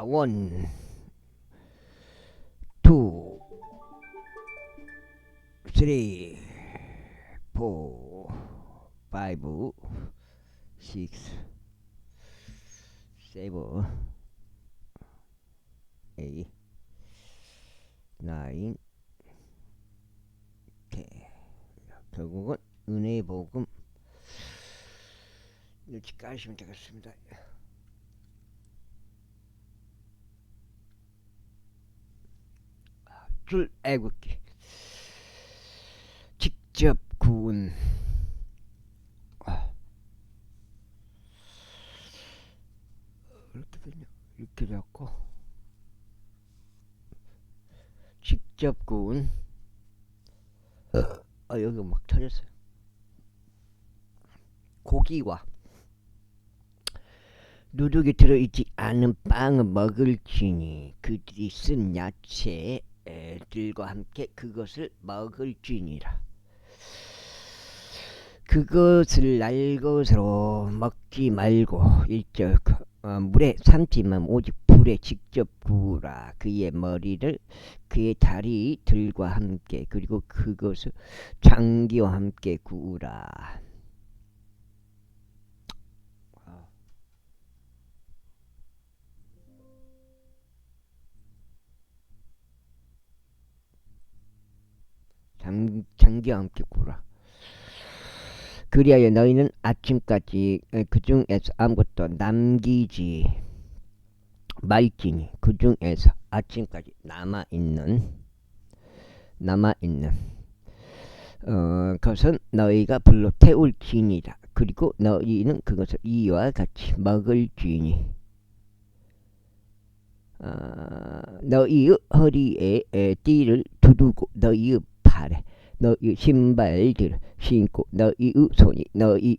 원, 투, 쓰리, 포, 파이브, 식스, 세븐, 에잇, 나인, 텐. 결국은 은혜의 복음 이렇게 까시면 되겠습니다. 출애굽기 직접 구운 이렇게 되냐, 이렇게 되었고, 직접 구운 여기 막 터졌어요. 고기와 누룩이 들어있지 않은 빵을 먹을지니 그들이 쓴 야채들과 함께 그것을 먹을지니라. 그것을 날 것으로 먹지 말고 일절 물에 삶지만 오직 불에 직접 구우라. 그의 머리를 그의 다리들과 함께 그리고 그것을 장기와 함께 구우라. 장기와 함께 구우라. 그리하여 너희는 아침까지 그 중에서 아무것도 남기지 말지니 그 중에서 아침까지 남아있는 것은 너희가 불로 태울지니라. 그리고 너희는 그것을 이와 같이 먹을지니 너희의 허리에 띠를 두르고 너희의 발에 너희 신발들을 신고 너희의 손이 너희의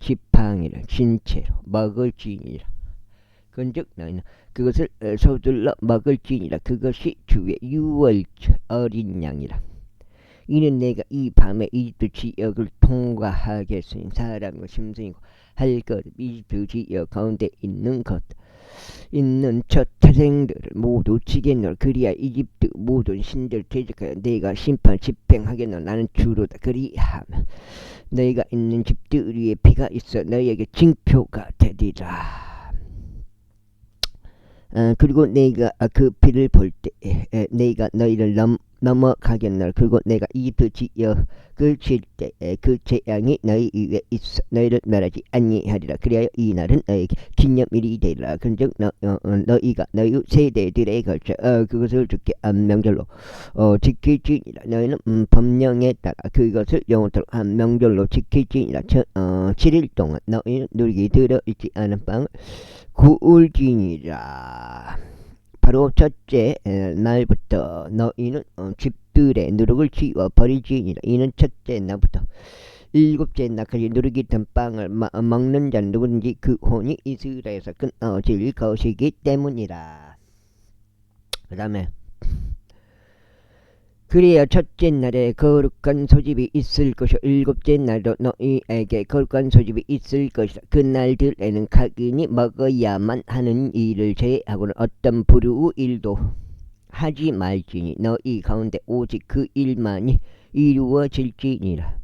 지팡이를 진 채로 먹을지니라. 그런즉 너희는 그것을 서둘러 먹을지니라. 그것이 주의 유월절 어린 양이라. 이는 내가 이 밤에 이집트 지역을 통과하겠으니 사람과 짐승이고 할 것 이집트 지역 가운데 있는 첫 태생들을 모두 치겠노라. 그리하여 이집트 모든 신들 대적하여 내가 심판 집행하겠노라. 나는 주로다. 그리하면 너희가 있는 집들 위에 피가 있어 너희에게 징표가 되리라. 그리고 내가 그 피를 볼 때 내가 너희를 넘어가겠노라. 그리고 내가 이집트 지역을 칠 때 그 재앙이 너희 위에 있어 너희를 멸하지 아니하리라. 그리하여 이 날은 너희에게 기념일이 되리라. 그런즉 너희가 너희 세대들에 걸쳐 그것을 주께 명절로 지킬지니라. 너희는 법령에 따라 그것을 영원토록 한 명절로 지킬지니라. 7일 동안 너희는 누룩이 들어있지 않은 빵을 구울지니라. 바로 첫째 날부터 너희는 집들의 누룩을 치워 버리지니라. 이는 첫째 날부터 일곱째 날까지 누룩이 든 빵을 먹는 자는 누구든지 그 혼이 이스라엘에서 끊어질 것이기 때문이라. 그 다음에 그래야 첫째 날에 거룩한 소집이 있을 것이요 일곱째 날도 너희에게 거룩한 소집이 있을 것이라. 그 날들에는 각인이 먹어야만 하는 일을 제외하고는 어떤 불우의 일도 하지 말지니 너희 가운데 오직 그 일만이 이루어질지니라.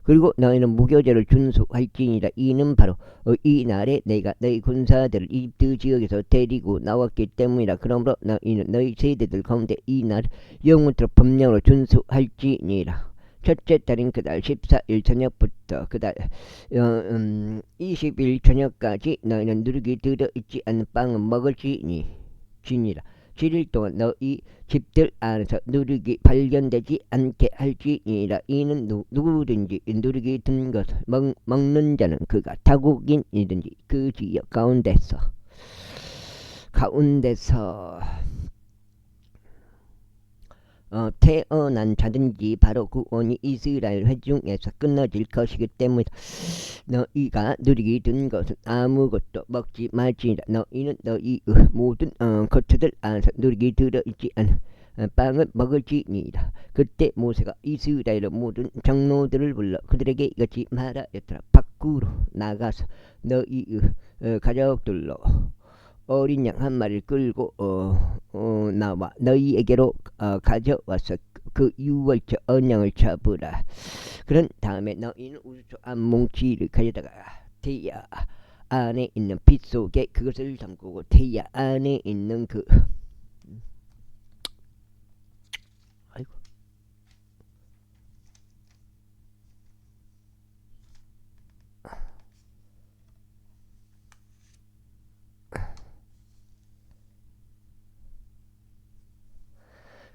그리고 너희는 무교제를 준수할지니라. 이는 바로 이 날에 내가 너희 군사들을 이집트 지역에서 데리고 나왔기 때문이라. 그러므로 너희는 너희 세대들 가운데 이 날을 영원토록 법령으로 준수할지니라. 첫째 달인 그달 14일 저녁부터 그달 20일 저녁까지 너희는 누룩이 들어있지 않은 빵을 먹을지니라. 7일 동안 너희 집들 안에서 누룩이 발견되지 않게 할지니라. 이는 누구든지 누룩이 든 것을 먹는 자는 그가 타국인이든지 그 지역 가운데서 태어난 자든지 바로 그 혼이 이스라엘 회중에서 끊어질 것이기 때문에 너희가 누룩이 든 것은 아무것도 먹지 말지니라. 너희는 너희 모든 거처들 안에서 누룩이 들어있지 않은 빵을 먹을지니라. 그때 모세가 이스라엘의 모든 장로들을 불러 그들에게 이같이 말하였더라. 밖으로 나가서 너희 가족들로 어린 양 한 마리를 끌고 나와 너희에게로 가져와서 그 유월절 언양을 잡으라. 그런 다음에 너희는 우수초 한 뭉치를 가져다가 태야 안에 있는 빗 속에 그것을 담그고 태야 안에 있는 그 아이고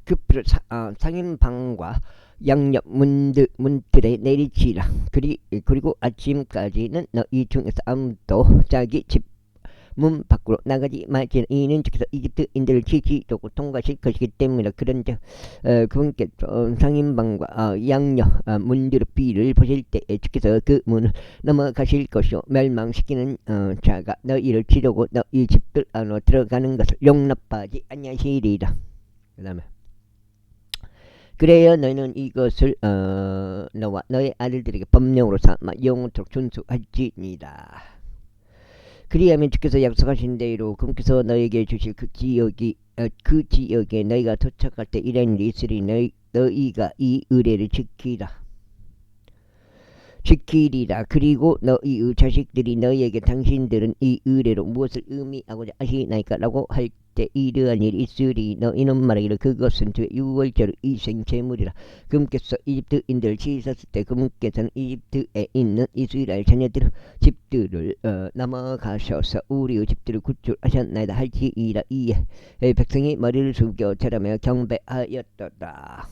그 불을 상인방과 양옆 문들에 내리치라. 그리고 아침까지는 너희 중에서 아무도 자기 집 문 밖으로 나가지 말지는 이는 즉서 이집트인들을 지지도고 통과실 것이기 때문이라. 그런즉 그분께서 상인방과 양옆 문들의 비를 보실 때에 즉서 그 문을 넘어가실 것이요 멸망시키는 자가 너희를 치려고 너희 집들 안으로 들어가는 것을 용납하지 아니하시리라. 그 다음에 그래야 너희는 이것을 너와 너의 아들들에게 법령으로 삼아 영원토록 준수할지니라. 그리하면 주께서 약속하신 대로 그분께서 너에게 주실 그 지역에 너희가 도착할 때 이런 일이 있으리. 너희가 이 의례를 지키리라. 그리고 너희의 자식들이 너희에게 당신들은 이 의례로 무엇을 의미하고자 하시나이까 라고 할 때 이러한 일이 있으리. 너희는 말하기를 그것은 주의 유월절 이생제물이라. 그분께서 이집트인들을 치셨을 때 그분께서는 이집트에 있는 이스라엘 자녀들 집들을 넘어가셔서 우리의 집들을 구출하셨나이다 할지이라. 이에 백성이 머리를 숙여 절하며 경배하였더라.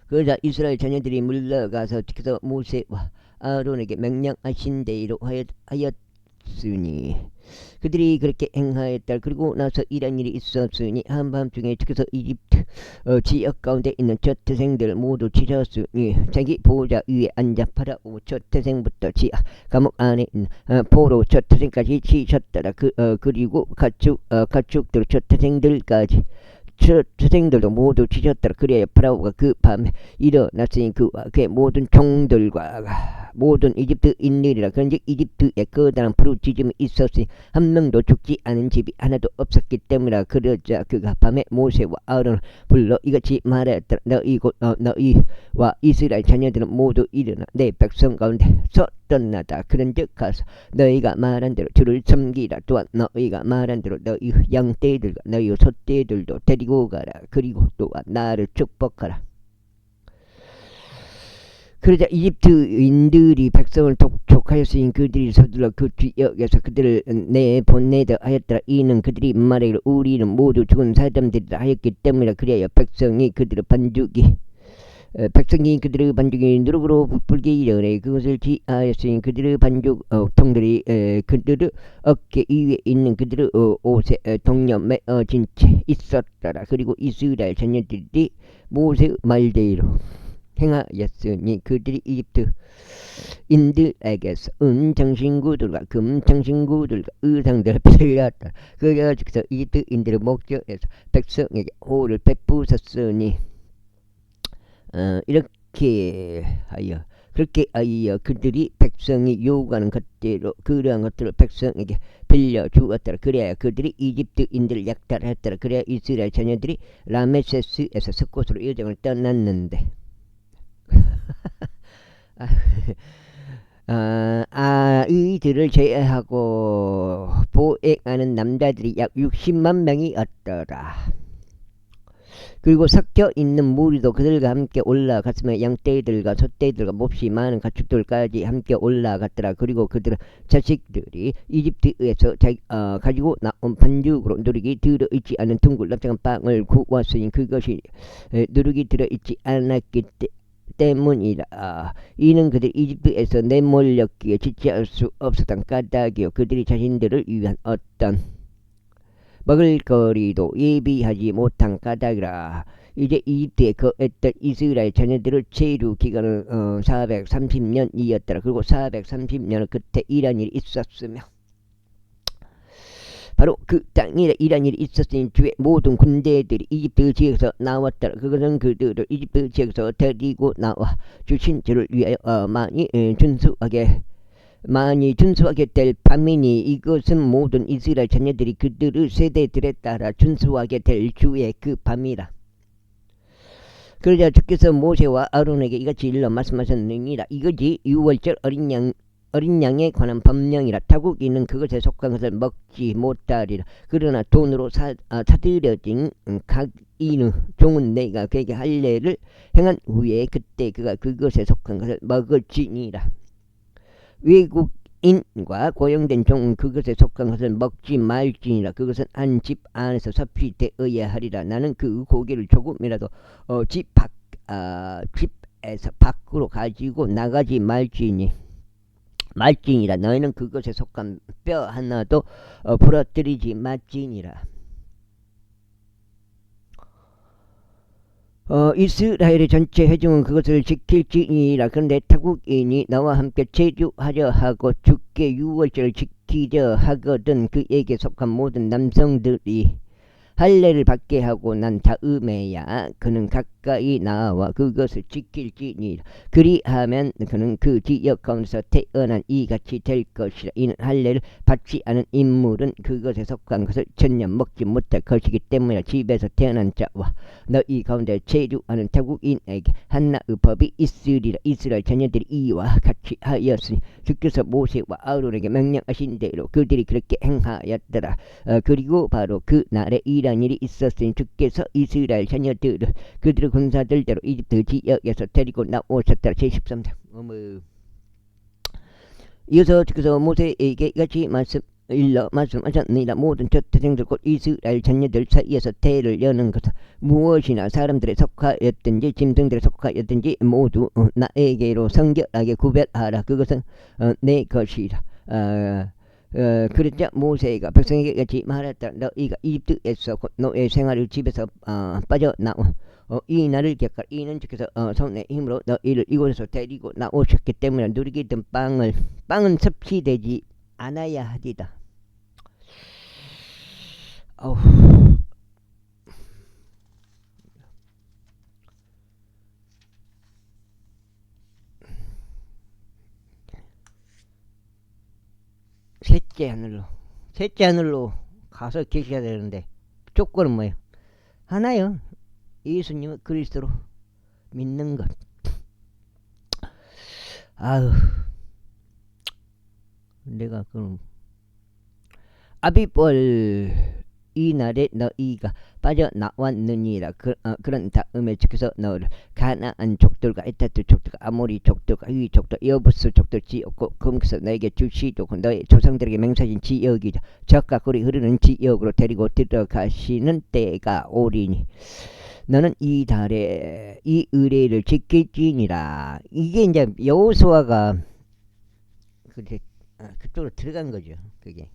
그러자 이스라엘 자녀들이 물러가서 지켜서 모세와 아론에게 명령하신 대로 하였으니 그들이 그렇게 행하였다. 그리고 나서 이런 일이 있었으니 한밤중에 지켜서 이집트 지역 가운데 있는 첫 태생들 모두 치셨으니 자기 보호자 위에 앉아 파라오 첫 태생부터 지하 감옥 안에 있는 포로 첫 태생까지 치셨더라. 그리고 가축들 첫 태생들까지 태생들도 모두 치셨더라. 그래야 파라오가 그 밤에 일어났으니 그와 그의 모든 종들과 모든 이집트인들이라. 그런즉 이집트에 커다란 부르짖음이 있었으니 한 명도 죽지 않은 집이 하나도 없었기 때문이라. 그러자 그가 밤에 모세와 아론을 불러 이같이 말하였더라. 너희와 이스라엘 자녀들은 모두 일어나 내 백성 가운데서 떠나다. 그런즉 가서 너희가 말한 대로 주를 섬기라. 또한 너희가 말한 대로 너희 양떼들과 너희 소떼들도 데리고 가라. 그리고 또한 나를 축복하라. 그러자 이집트인들이 백성을 독촉하였으니 그들이 서둘러 그 지역에서 그들을 내보내다 하였더라. 이는 그들이 말하기를 우리는 모두 죽은 사람들이라 하였기 때문이라. 그리하여 백성이 그들의 반죽이 누룩으로 부풀게 이르네. 그것을 지하였으니 그들의 반죽 통들이 그들의 어깨 위에 있는 그들의 옷에 동려 매어진 채 있었더라. 그리고 이스라엘 자녀들이 모세의 말대로 행하였으니 그들이 이집트 인들에게서 은장신구들과 금장신구들과 의상들을 빼앗았다. 그래서 이집트인들의 목전에서 백성에게 호를 베푸셨으니 그렇게 하여 그들이 백성이 요구하는 것대로 그러한 것들을 백성에게 빌려주었더라. 그래야 그들이 이집트인들을 약탈했더라. 그래야 이스라엘 자녀들이 라메세스에서 스콧으로 여정을 떠났는데 아이들을 제외하고 보행하는 남자들이 약 60만 명이었더라. 그리고 섞여 있는 무리도 그들과 함께 올라갔으며 양떼들과 소떼들과 몹시 많은 가축들까지 함께 올라갔더라. 그리고 그들의 자식들이 이집트에서 가지고 나온 반죽으로 누룩이 들어있지 않은 둥글 납작한 빵을 구웠으니 그것이 누룩이 들어있지 않았기 때문이라. 이는 그들이 이집트에서 내몰렸기에 지체할 수 없었던 까닭이요 그들이 자신들을 위한 어떤 먹을거리도 예비하지 못한 까닭이라. 이제 이집트에 거했던 이스라엘 자녀들을 체류 기간은 430년이었더라. 그리고 430년 그때 이런 일이 있었으며 바로 그 땅에 이런 일이 있었으니 주의 모든 군대들이 이집트 지역에서 나왔더라. 그것은 그들을 이집트 지역에서 데리고 나와 주신 주를 위하여 많이 준수하게 많이 준수하게 될 밤이니 이것은 모든 이스라엘 자녀들이 그들의 세대들에 따라 준수하게 될 주의 그 밤이라. 그러자 주께서 모세와 아론에게 이같이 일러 말씀하셨느니라. 이것이 유월절 어린 양에 관한 법령이라. 타국인은 그것에 속한 것을 먹지 못하리라. 그러나 돈으로 사들여진 각 인의 종은 내가 그에게 할례를 행한 후에 그때 그가 그것에 속한 것을 먹을지니라. 외국인과 고용된 종은 그것에 속한 것을 먹지 말지니라. 그것은 한 집 안에서 섭취 되어야 하리라. 나는 그 고기를 조금이라도 집에서 밖으로 가지고 나가지 말지니라. 너희는 그것에 속한 뼈 하나도 부러뜨리지 말지니라. 이스라엘의 전체 회중은 그것을 지킬지니라. 그런데 타국인이 너와 함께 체류하려 하고 주께 유월절을 지키려 하거든 그에게 속한 모든 남성들이 할례를 받게 하고 난 다음에야 그는 가까이 나와 그것을 지킬지니라. 그리하면 그는 그 지역 가운데서 태어난 이같이 될 것이라. 이는 할례를 받지 않은 인물은 그것에 속한 것을 전혀 먹지 못할 것이기 때문이라. 집에서 태어난 자와 너희 가운데 체류하는 타국인에게 한나의 법이 있으리라. 이스라엘 자녀들이 이와 같이 하였으니 주께서 모세와 아론에게 명령하신 대로 그들이 그렇게 행하였더라. 그리고 바로 그 날에 이런 일이 있었으니 주께서 이스라엘 자녀들을 그들의 군사들대로 이집트 지역에서 데리고 나오셨더라. 제13장. 이어서 주께서 모세에게 이같이 말씀하셨느니라. 모든 저태생들 곧 이스라엘 자녀들 사이에서 태를 여는 것은 무엇이나 사람들에 속하였든지 짐승들에 속하였든지 모두 나에게로 성결하게 구별하라. 그것은 내 것이라. 그랬자 모세가 백성에게 같이 말했다. 너희가 이집트에서 너의 생활을 집에서 빠져나온 이 날을 기억하라. 이는 주께서 손의 힘으로 너희를 이곳에서 데리고 나오셨기 때문에 누리기던 빵은 섭취되지 않아야 하리다. 셋째 하늘로 가서 계셔야 되는데 조건은 뭐예요? 하나요. 예수님을 그리스도로 믿는 것. 내가 그럼 아비벌 이 날에 너희가 빠져나왔느니라. 그런 다음에 주께서 너를 가나안 족들과 에타트 족들과 아모리 족들과 휘 족들 여부스 족들 지었고 거기서 너에게 주시고 너희 조상들에게 맹세하신 지역이자 젖과 꿀이 흐르는 지역으로 데리고 들어가시는 때가 오리니 너는 이 달에 이 의례를 지킬지니라. 이게 이제 여호수아가 그쪽으로 들어간 거죠. 그게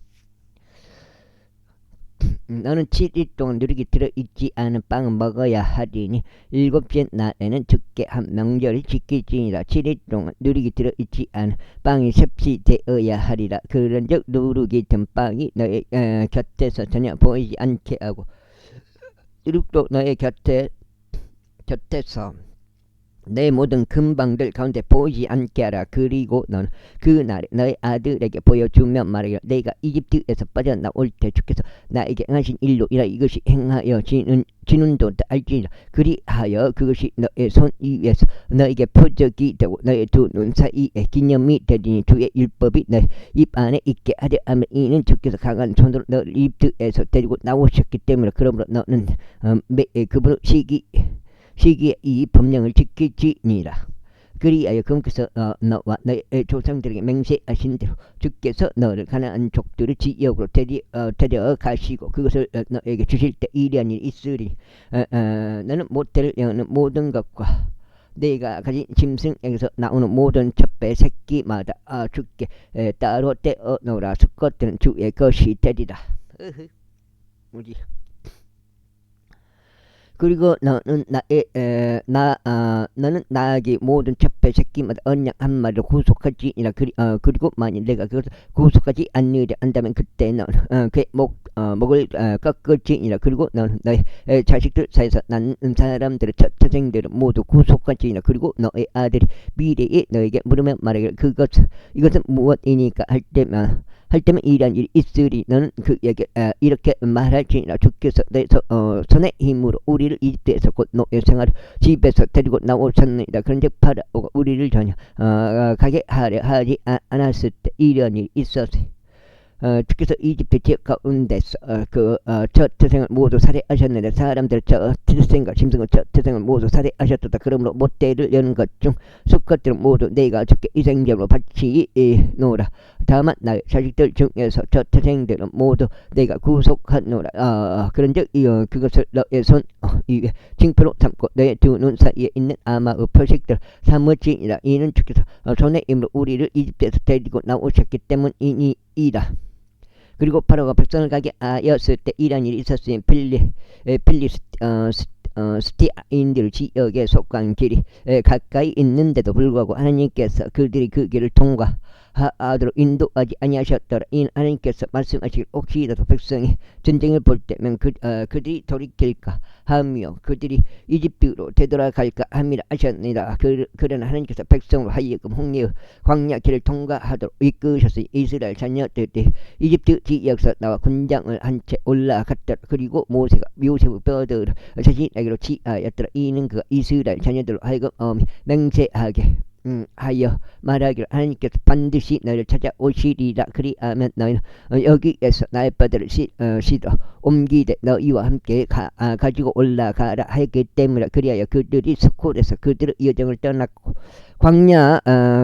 너는 7일 동안 누리기 들어있지 않은 빵을 먹어야 하리니 일곱째 날에는 주께 한 명절을 지킬지니라. 7일 동안 누리기 들어있지 않은 빵이 섭취되어야 하리라. 그런즉 누르기 든 빵이 너의 곁에서 전혀 보이지 않게 하고 이룩도 너의 곁에서 내 모든 금방들 가운데 보이지 않게 하라. 그리고 너는 그 날에 너의 아들에게 보여주면 말하기를 내가 이집트에서 빠져나올 때 주께서 나에게 행하신 일로 이라. 이것이 행하여 지는도 알지니라. 그리하여 그것이 너의 손 위에서 너에게 표적이 되고 너의 두 눈 사이에 기념이 되리니 주의 율법이 너의 입 안에 있게 하려 하면 이는 주께서 강한 손으로 너를 이집트에서 데리고 나오셨기 때문에 그러므로 너는 그분의 시기에 이 법령을 지킬지니라. 그리하여 그분께서 너와 너의 조상들에게 맹세하신 대로 주께서 너를 가나안 족들의 지역으로 데려가시고 그것을 너에게 주실 때 이리한 일이 있으리. 너는 모태를 여는 모든 것과 내가 가진 짐승에게서 나오는 모든 첩배 새끼마다 주께 따로 떼어 놓으라. 수컷들은 주의 것이 되리라. 그리고 너는 너는 나에게 모든 첩배 새끼마다 언약 한 마리를 구속하지니라. 그리고 만일 내가 그것을 구속하지 않으려 한다면 그때 너는 그의 목 목을 꺾을지니라. 그리고 너는 너의 자식들 사이에서 낳는 사람들의 첫 태생들은 모두 구속할지니라. 그리고 너의 아들이 미래에 너에게 물으면 말하기를 이것은 무엇이니까 할 때면 이러한 일이 있으리. 너는 그에게 이렇게 말할지니라. 주께서 내 손의 힘으로 우리를 이집트에서 곧 노예 생활 집에서 데리고 나오셨느니라. 그런데 파라오가 우리를 전혀 가게 하려 하지 않았을 때 이러한 일이 있었으니 주께서 이집트 지역 가운데서 첫 태생을 모두 살해하셨는데 사람들의 첫 태생과 짐승의 첫 태생을 모두 살해하셨도다. 그러므로 못대를 여는 것 중 수컷들은 모두 내가 주께 희생제물로 바치노라. 다만 나의 자식들 중에서 첫 태생들은 모두 내가 구속하노라. 그런즉 그것을 너의 손 위에 징표로 삼고 너의 두 눈 사이에 있는 아마의 표식들 삼을지니라. 이는 주께서 손의 힘으로 우리를 이집트에서 데리고 나오셨기 때문이니이다. 그리고 파라오가 백성을 가게 하였을 때 이런 일이 있었으니 스티아인들 지역에 속한 길이 가까이 있는데도 불구하고 하나님께서 그들이 그 길을 통과하도록 인도하지 아니하셨더라. 이는 하나님께서 말씀하시길 혹시라도 백성이 전쟁을 볼 때면 그들이 돌이킬까 하며 그들이 이집트로 되돌아갈까 함이라 하셨느니라. 그러나 하나님께서 백성으로 하여금 홍해의 광야 길을 통과하도록 이끄셨으니 이스라엘 자녀들이 이집트 지역에서 나와 군장을 한 채 올라갔더라. 그리고 모세가 요셉의 뼈들을 자신에게로 취하였더라. 이는 그가 이스라엘 자녀들로 하여금 맹세하게 하여 말하기를 하나님께서 반드시 너를 찾아오시리라. 그리하면 너희는 여기에서 나의 뼈들을 씻어 옮기되 너희와 함께 가지고 올라가라 하였기 때문에 그리하여 그들이 스콜에서 그들의 여정을 떠났고 광야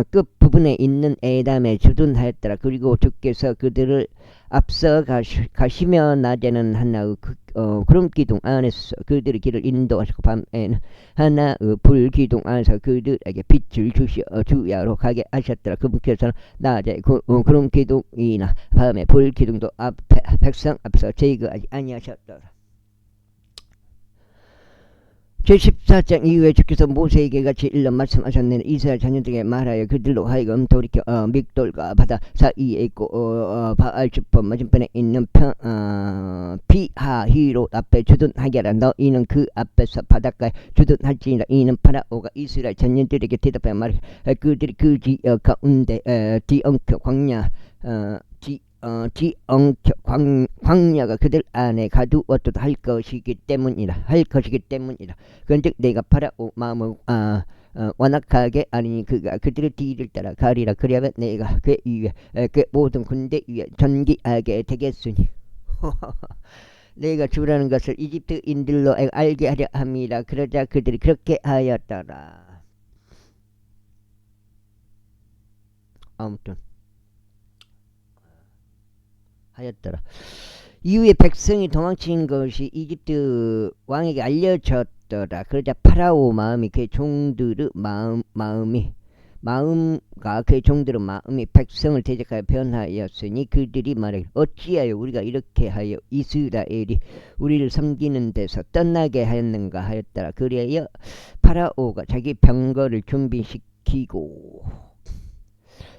끝부분에 있는 에담에 주둔하였더라. 그리고 주께서 그들을 앞서 가시며 낮에는 하나의 구름 기둥 안에서 그들의 길을 인도하시고 밤에는 하나의 불 기둥 안에서 그들에게 빛을 주야로 가게 하셨더라. 그분께서는 낮에 구름 기둥이나 밤에 불 기둥도 백성 앞에서 제거하지 아니하셨더라. 제14장 이후에 주께서 모세에게 같이 일러 말씀하셨느니 이스라엘 자녀들에게 말하여 그들로 하여금 돌이켜 믹돌과 바다 사이에 있고 바알주법 맞은편에 있는 피하히롯 앞에 주둔하게 하라. 너희는 그 앞에서 바닷가에 주둔할지니라. 이는 파라오가 이스라엘 자녀들에게 대답하여 말하여 그들이 그 지역 가운데 뒤엉켜 광야 광야가 그들 안에 가두었도다 할 것이기 때문이라. 그런즉 내가 파라오 마음을 완악하게 하리니 그가 그들의 뒤를 따라 가리라. 그리하면 내가 그 위에 그 모든 군대 위에 전기하게 되겠으니 내가 주라는 것을 이집트인들로 알게 하려 함이라. 그러자 그들이 그렇게 하였더라. 아무튼 하였더라. 이후에 백성이 도망친 것이 이집트 왕에게 알려졌더라. 그러자 파라오 마음이 그의 종들의 마음과 그의 종들의 마음이 백성을 대적하여 변하였으니 그들이 말하기를 어찌하여 우리가 이렇게 하여 이스라엘이 우리를 섬기는 데서 떠나게 하였는가 하였더라. 그리하여 파라오가 자기 병거를 준비시키고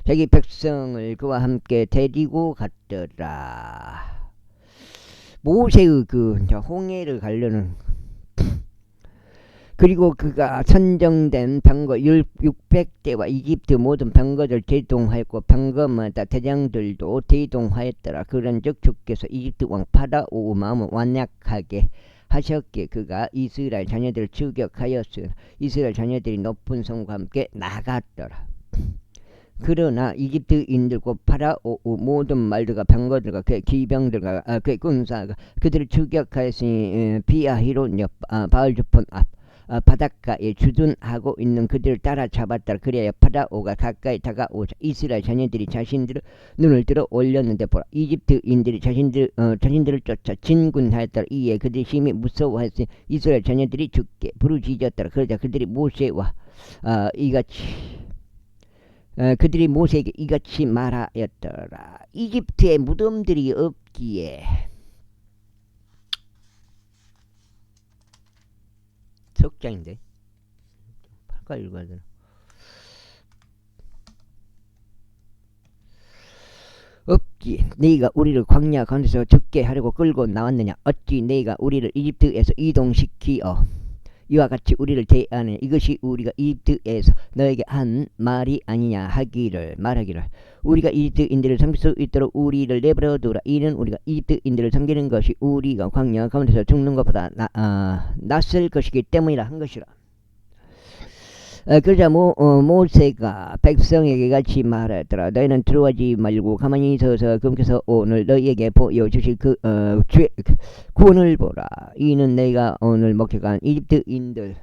자기 백성을 그와 함께 데리고 갔더라. 모세의 홍해를 가려는 그리고 그가 선정된 병거 600대와 이집트 모든 병거들 대동하였고 병거마다 대장들도 대동하였더라. 그런즉 주께서 이집트 왕 파라오 마음을 완약하게 하셨기에 그가 이스라엘 자녀들을 추격하였으나 이스라엘 자녀들이 높은 성과 함께 나갔더라. 그러나 이집트인들과 파라오 모든 말들과 병거들과 그의 기병들과 그의 군사가 그들을 추격하였으니 비하히롯 옆 바알주폰 앞 바닷가에 주둔하고 있는 그들을 따라잡았더라. 그래야 파라오가 가까이 다가오자 이스라엘 자녀들이 자신들의 눈을 들어 올렸는데 보라 이집트인들이 자신들을 쫓아 진군하였더라. 이에 그들이 심히 무서워하였으니 이스라엘 자녀들이 죽게 부르짖었더라. 그러자 그들이 모세와 그들이 모세에게 이같이 말하였더라. 이집트에 무덤들이 없기에 석장인데 8가 읽어야 되나? 없지. 네가 우리를 광야 가운데서 죽게 하려고 끌고 나왔느냐? 어찌 네가 우리를 이집트에서 이동시키어 이와 같이 우리를 대하느냐? 이것이 우리가 이집트에서 너에게 한 말이 아니냐 하기를 말하기를 우리가 이집트인들을 섬길 수 있도록 우리를 내버려두라. 이는 우리가 이집트인들을 섬기는 것이 우리가 광야 가운데서 죽는 것보다 낫을 것이기 때문이라 한 것이라. 그러자 모세가 백성에게 같이 말하더라. 너희는 들어가지 말고 가만히 서서 그분께서 오늘 너희에게 보여주실 구원을 보라. 이는 내가 오늘 목격한 이집트인들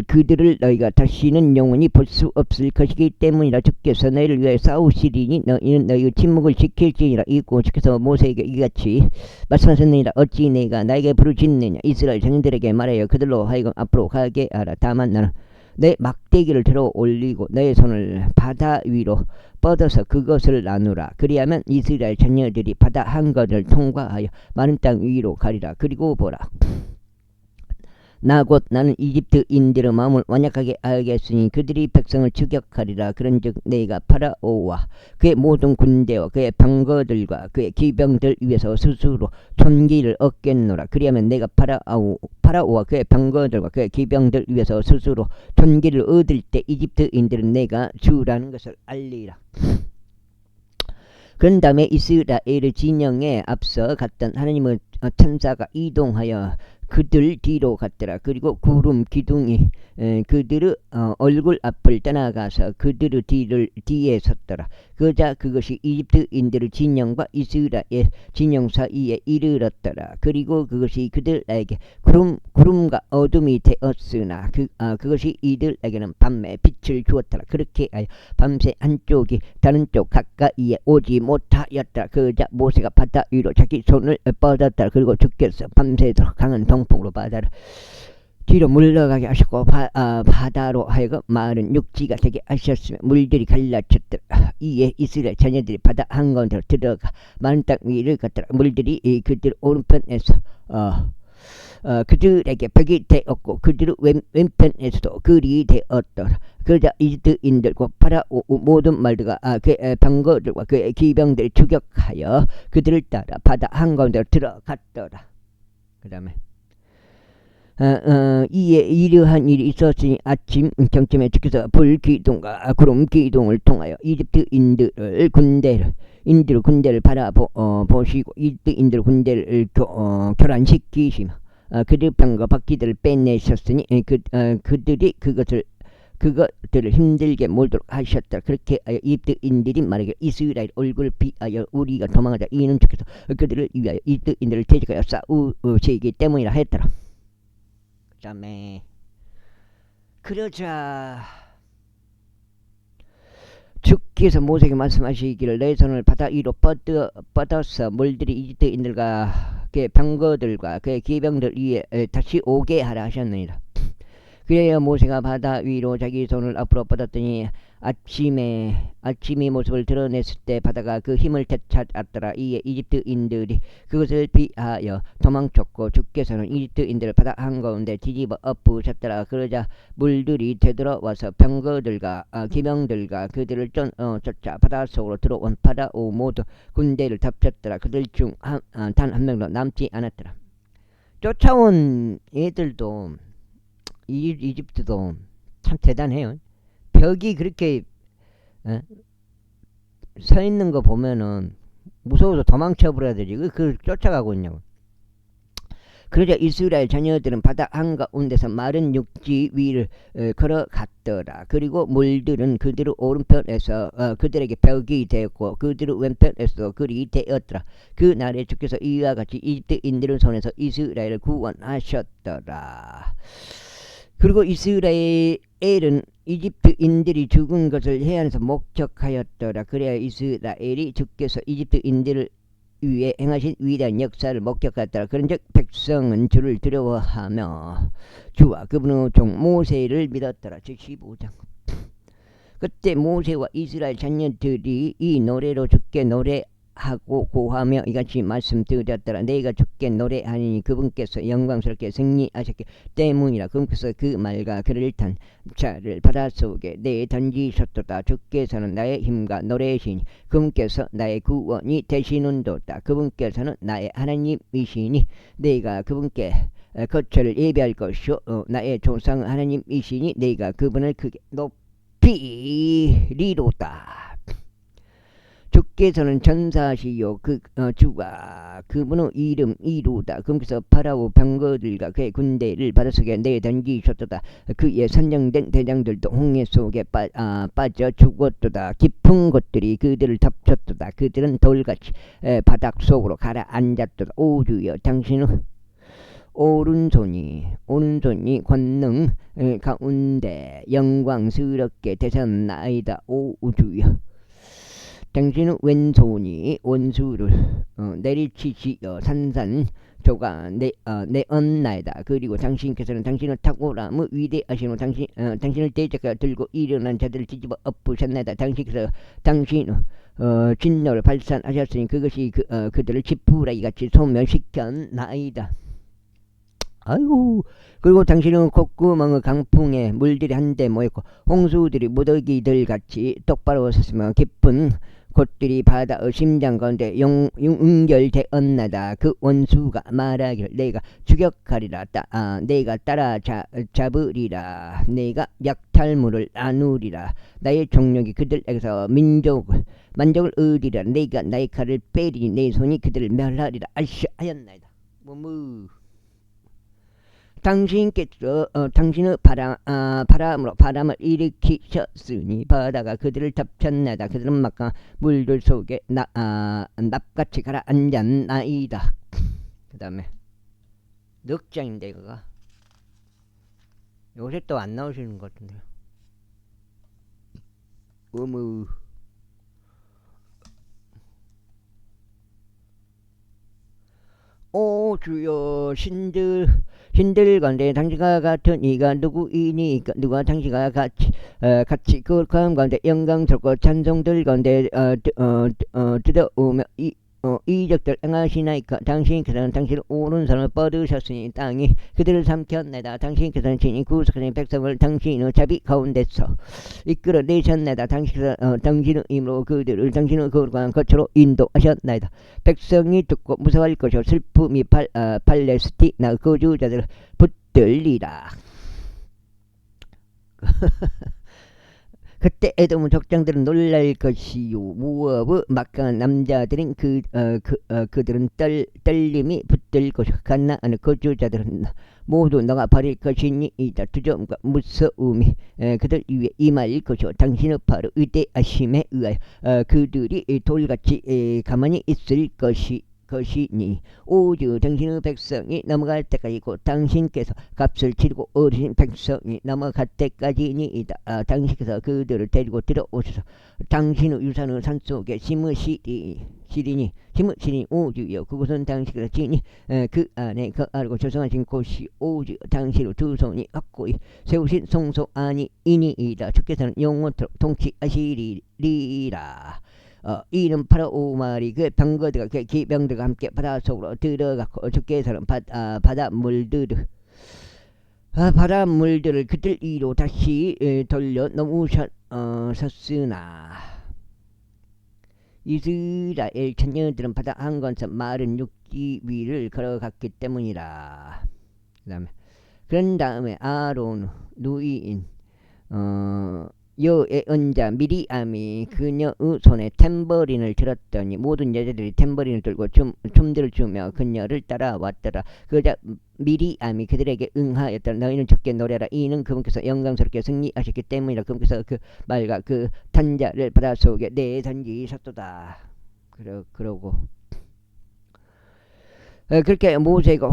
그들을 너희가 다시는 영원히 볼 수 없을 것이기 때문이라. 주께서 너희를 위하여 싸우시리니 너희는 너희의 침묵을 지킬지니라. 이고 주께서 모세에게 이같이 말씀하셨느니라. 어찌 내가 나에게 부르짖느냐? 이스라엘 자녀들에게 말하여 그들로 하여금 앞으로 가게 하라. 다만 나는 내 막대기를 들어 올리고 너의 손을 바다 위로 뻗어서 그것을 나누라. 그리하면 이스라엘 자녀들이 바다 한가운데를 통과하여 마른 땅 위로 가리라. 그리고 보라. 나 곧 나는 이집트인들의 마음을 완약하게 하겠으니 그들이 백성을 추격하리라. 그런즉 내가 파라오와 그의 모든 군대와 그의 병거들과 그의 기병들 위에서 스스로 존귀를 얻겠노라. 그리하면 내가 파라오와 그의 병거들과 그의 기병들 위에서 스스로 존귀를 얻을 때 이집트인들은 내가 주라는 것을 알리라. 그런 다음에 이스라엘의 진영에 앞서 갔던 하나님의 천사가 이동하여 그들 뒤로 갔더라. 그리고 구름 기둥이 그들의 얼굴 앞을 떠나가서 그들의 뒤에 섰더라. 그자 그것이 이집트인들의 진영과 이스라엘 진영 사이에 이르렀더라. 그리고 그것이 그들에게 구름과 어둠이 되었으나 그것이 이들에게는 밤에 빛을 주었더라. 그렇게 하여 밤새 한쪽이 다른 쪽 가까이에 오지 못하였더라. 그자 모세가 바다 위로 자기 손을 뻗었더라. 그리고 주께서 밤새도록 강한 동풍으로 바다를 뒤로 물러가게 하셨고 바다로 하여금 마른 육지가 되게 하셨으며 물들이 갈라쳤더라. 이에 이스라엘 자녀들이 바다 한가운데로 들어가 마른 땅 위를 갔더라. 물들이 그들 오른편에서 그들에게 벽이 되었고 그들의 왼편에서도 글이 되었더라. 그러자 이집트인들 곧 파라오 모든 말들과 그의 병거들과 그의 기병들이 추격하여 그들을 따라 바다 한가운데로 들어갔더라. 그 다음에 이에 이러한 일이 있었으니 아침 경쯤에 주께서 불기둥과 구름 기둥을 통하여 이집트인들의 군대를 바라보시고 이집트인들의 군대를 교란시키시며 그들 병과 바퀴들을 빼내셨으니 그들이 그것들을 힘들게 몰도록 하셨다. 그렇게 하여 이집트인들이 말하기를 이스라엘 얼굴을 피하여 우리가 도망하자. 이는 주께서 그들을 위하여 이집트인들을 대적하여 싸우시기 때문이라 했더라. 그 다음에 그러자 주께서 모세에게 말씀하시기를 내 손을 바다 위로 뻗어서 물들이 이집트인들과 그의 병거들과 그의 기병들 위에 다시 오게 하라 하셨느니라. 그래야 모세가 바다 위로 자기 손을 앞으로 뻗었더니 아침이 모습을 드러냈을 때 바다가 그 힘을 되찾았더라. 이에 이집트인들이 그것을 피하여 도망쳤고 주께서는 이집트인들을 바다 한가운데 뒤집어 엎으셨더라. 그러자 물들이 되돌아와서 병거들과 기병들과 그들을 쫓아 바다 속으로 들어온 파라오 모두 군대를 덮쳤더라. 그들 중 단 한 명도 남지 않았더라. 쫓아온 애들도 이집트도 참 대단해요. 벽이 그렇게 서 있는 거 보면은 무서워서 도망쳐 버려야 되지. 그걸 쫓아가고 있냐고. 그러자 이스라엘 자녀들은 바다 한가운데서 마른 육지 위를 걸어갔더라. 그리고 물들은 그들의 오른편에서 그들에게 벽이 되었고 그들의 왼편에서 글이 되었더라. 그 날에 주께서 이와 같이 이집트인들의 손에서 이스라엘을 구원하셨더라. 그리고 이스라엘은 이집트인들이 죽은 것을 해안에서 목격하였더라. 그래야 이스라엘이 주께서 이집트인들을 위해 행하신 위대한 역사를 목격하였더라. 그런즉 백성은 주를 두려워하며 주와 그분의 종 모세를 믿었더라. 제15장. 그때 모세와 이스라엘 자녀들이 이 노래로 주께 하고 고하며 이같이 말씀드렸더라. 내가 주께 노래하니 그분께서 영광스럽게 승리하셨기 때문이라. 그분께서 그 말과 그를 탄 자를 바닷속에 내던지셨도다. 주께서는 나의 힘과 노래시니 그분께서 나의 구원이 되시는도다. 그분께서는 나의 하나님이시니 내가 그분께 거처를 예비할 것이요 나의 조상 하나님이시니 내가 그분을 크게 높이리로다. 주께서는 전사시요 주가 그분의 이름이로다. 그분께서 파라오 병거들과 그의 군대를 바닷속에 내던지셨도다. 그의 선정된 대장들도 홍해 속에 빠져 죽었도다. 깊은 곳들이 그들을 덮쳤도다. 그들은 돌같이 바닥 속으로 가라앉았도다. 오 주여 당신은 오른손이 권능 가운데 영광스럽게 되셨나이다. 오 주여 당신은 왼손이 원수를 내리치시어 산산조각 내었나이다. 그리고 당신께서는 당신의 탁월함을 위대하시며 당신을 대적하여 들고 일어난 자들을 뒤집어 엎으셨나이다. 당신께서 당신의 진노를 발산하셨으니 그것이 그들을 지푸라기같이 소멸시켰나이다. 아이고. 그리고 당신은 콧구멍의 강풍에 물들이 한데 모였고 홍수들이 무더기들 같이 똑바로 섰으며 깊은 곳들이 바다의 심장 가운데 연결되었나다. 그 원수가 말하기를 내가 추격하리라. 내가 따라잡으리라. 내가 약탈물을 나누리라. 나의 종력이 그들에게서 만족을 얻으리라. 내가 나의 칼을 빼리니 내 손이 그들을 멸하리라. 하였나이다. 당신께서 당신의 바람으로 바람을 일으키셨으니 바다가 그들을 덮쳤나이다. 그들은 막강 물들 속에 납같이 가라앉았나이다. 그 다음에 넉장인데 이거가 요새 또 안 나오시는 것 같은데요. 어머. 오 주여 신들 가운데 당신과 같은 이가 누구이니? 누가 당신과 같이 그 가운데 영광스럽고 찬송들 가운데 들어오며 이적들 행하시나이까? 당신께서는 당신의 오른손을 뻗으셨으니 땅이 그들을 삼켰나이다. 당신께서는 친히 구속하신 백성을 당신의 자비 가운데서 이끌어내셨나이다. 당신께서 당신의 힘으로 그들을 당신의 거룩한 것으로 인도하셨나이다. 백성이 듣고 무서워할 것이요 슬픔이 팔레스티나 거주자들을 붙들리라. 그때 에돔 족장들은 놀랄 것이요 모압의 막강한 남자들인 그들은 떨림이 붙들 것이요 가나안의 거주자들은 모두 너가 버릴 것이니이다. 두려움과 무서움이 그들 위에 임할 것이요 당신의 바로 위대하심에 의하여 그들이 돌같이 가만히 있을 것이니 오주 당신의 백성이 넘어갈 때까지 곧 당신께서 값을 치르고 얻으신 백성이 넘어갈 때까지니이다. 당신께서 그들을 데리고 들어오셔서 당신의 유산의 산속에 심으시리니 오주여 그곳은 당신께서 지니 그 안에 거하고 조성하신 곳이 오주여 당신의 두 손이 확고히 세우신 성소 아니이니이다. 주께서는 영원토록 통치하시리라. 이는 파라오 마리 그 병거들과 그 기병들과 함께 바다 속으로 들어갔고 주께서는 바닷물들을 그들 위로 다시 돌려 넘으셨으나 이스라엘 자녀들은 바다 한건섬 마른 육지 위를 걸어갔기 때문이라. 그런 다음에 아론 누이인 여의 언자 미리암이 그녀의 손에 탬버린을 들었더니 모든 여자들이 탬버린을 들고 춤들을 추며 그녀를 따라왔더라. 그러자 미리암이 그들에게 응하였더라. 너희는 적게 노래라. 이는 그분께서 영광스럽게 승리하셨기 때문이라. 그분께서 그 말과 그 탄자를 바닷속에 내던지셨도다. 그러고 그렇게 모세가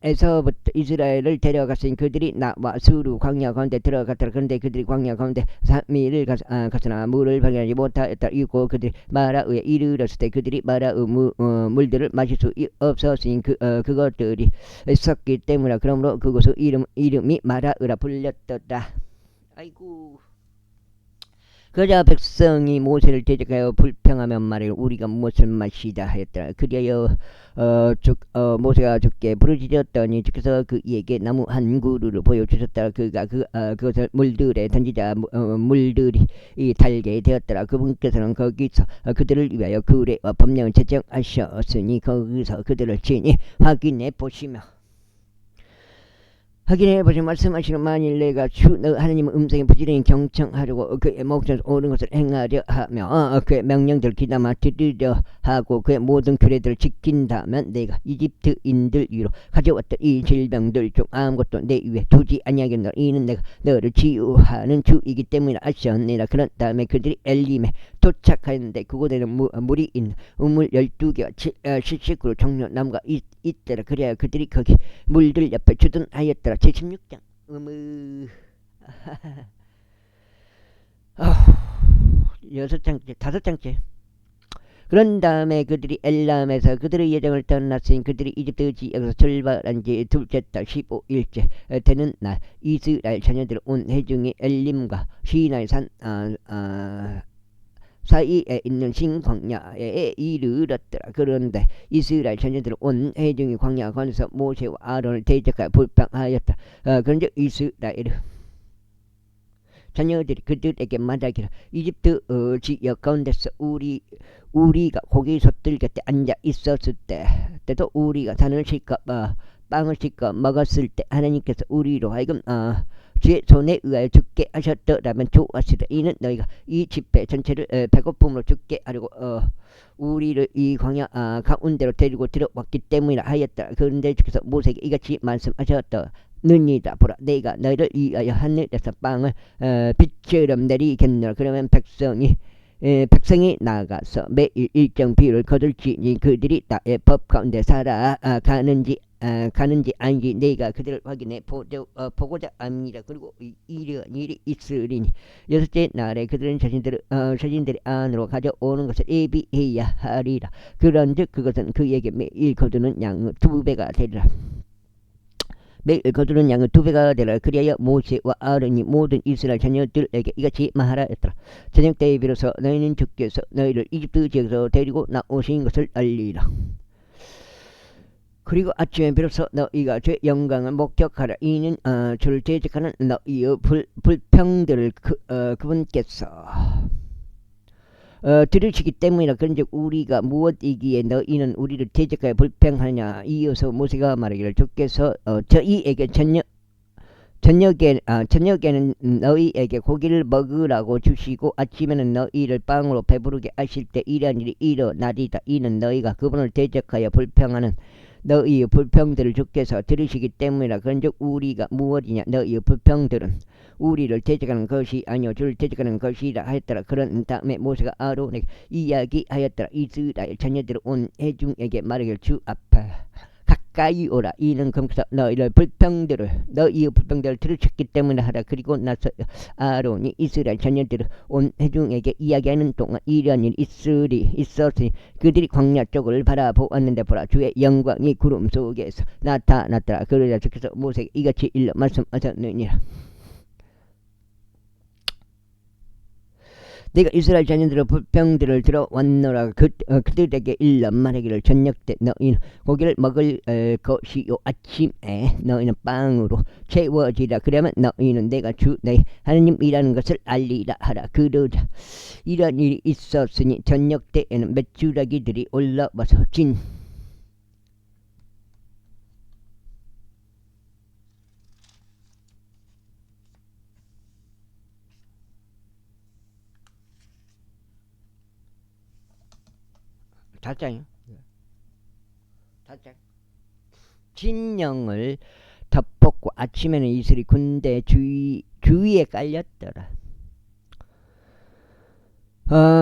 에서부터 이스라엘을 데려갔으니 그들이 나와 수루 광야 가운데 들어갔더라. 그런데 그들이 광야 가운데 3일을 갔으나 물을 발견하지 못하였다. 이고 그들이 마라에 이르렀을 때 그들이 마라의 물들을 마실 수 없었으니 그것들이 썩기 때문이라. 그러므로 그곳의 이름이 마라으라 불렸더라. 아이고. 그러자 백성이 모세를 대적하여 불평하며 말하기를 우리가 무엇을 마시다 하였더라. 그리하여 모세가 주께 부르짖었더니 주께서 그에게 나무 한 그루를 보여주셨더라. 그가 그것을 물들에 던지자 물들이 달게 되었더라. 그분께서는 거기서 그들을 위하여 규례와 법령을 제정하셨으니 거기서 그들을 친히 확인해 보시며 말씀하시는 만일 내가 너 하나님의 음성에 부지런히 경청하려고 그의 목전에서 옳은 것을 행하려 하며 그의 명령들을 귀담아 들으려 하고 그의 모든 규례들을 지킨다면 내가 이집트인들 위로 가져왔던 이 질병들 중 아무것도 내 위에 두지 아니하겠노라. 이는 내가 너를 치유하는 주이기 때문이라 하셨느니라. 그런 다음에 그들이 엘림에 도착하였는데 그곳에는 물이 있는 우물 12개와 79 종려 나무가 있더라. 그래야 그들이 거기 물들 옆에 주둔하였더라. 76장 여섯 장째, 다섯 장째. 그런 다음에 그들이 엘람에서 그들의 예정을 떠났으니 그들이 이집트 지역에서 출발한 지 둘째 달 15일째 되는 날 이스라엘 자녀들 온 회중이 엘림과 시나이 산 사이에 있는 신광야에 이르렀더라. 그런데 이스라엘 자녀들 온 회중이 광야 건너서 모세와 아론을 대적하여 불평하였다. 그런데 이스라엘 자녀들이 그들에게 말하기를 이집트 지역 가운데서 우리가 고기 솥들 곁에 앉아 있었을 때도 우리가 산을 실까 빵을 실까 먹었을 때 하나님께서 우리로 하여금 주의 손에 의하여 죽게 하셨더라면 좋았으리라. 이는 너희가 이 집회 전체를 배고픔으로 죽게 하려고 우리를 이 광야 가운데로 데리고 들어왔기 때문이라 하였다. 그런데 주께서 모세에게 이같이 말씀하셨다. 눈이다 보라 내가 너희를 위하여 하늘에서 빵을 빛처럼 내리겠노라. 그러면 백성이 나가서 매일 일정 비율을 거둘지니 그들이 나의 법 가운데 살아가는지 아닌지 내가 그들을 확인해 보고자 합니다. 그리고 이런 일이 있으리니 여섯째 날에 그들은 자신들의 안으로 가져오는 것을 예비해야 하리라. 그런즉 그것은 그에게 매일 거두는 양의 2배가 되리라. 매일 거두는 양은 2배가 되라. 그리하여 모세와 아론이 모든 이스라엘 자녀들에게 이같이 말하였더라. 저녁 때에 비로소 너희는 주께서 너희를 이집트 지역에서 데리고 나오신 것을 알리라. 그리고 아침에 비로소 너희가 주의 영광을 목격하라. 이는 주를 대적하는 너희의 불평들을 그분께서 들으시기 때문이라. 그런즉 우리가 무엇이기에 너희는 우리를 대적하여 불평하냐. 이어서 모세가 말하기를 주께서 저희에게 저녁에는 너희에게 고기를 먹으라고 주시고 아침에는 너희를 빵으로 배부르게 하실 때 이러한 일이 일어나리다. 이는 너희가 그분을 대적하여 불평하는 너희의 불평들을 주께서 들으시기 때문이라. 그런즉 우리가 무엇이냐. 너희의 불평들은 우리를 대적하는 것이 아니요 주를 대적하는 것이라 하였더라. 그런 다음에 모세가 아론에게 이야기하였더라. 이스라엘 자녀들 온 회중에게 말하기를 주 앞에 가까이 오라. 이는 그분께서 너희의 불평들을 들으셨기 때문에 하라. 그리고 나서 아론이 이스라엘 자녀들을 온 회중에게 이야기하는 동안 이러한 일이 있었으니 그들이 광야 쪽을 바라보았는데 보라 주의 영광이 구름 속에서 나타났더라. 그러자 주께서 모세에게 이같이 일러 말씀하셨느니라. 내가 이스라엘 자녀들의 불평들을 들어왔노라. 그들에게 일러 말하기를 저녁 때 너희는 고기를 먹을 것이요 아침에 너희는 빵으로 채워지라. 그러면 너희는 내가 주 너희 하나님이라는 것을 알리라 하라. 그러자 이런 일이 있었으니 저녁 때에는 메추라기들이 올라와서 진 다짜요. 진영을 덮었고 아침에는 이슬이 군대 주위에 깔렸더라.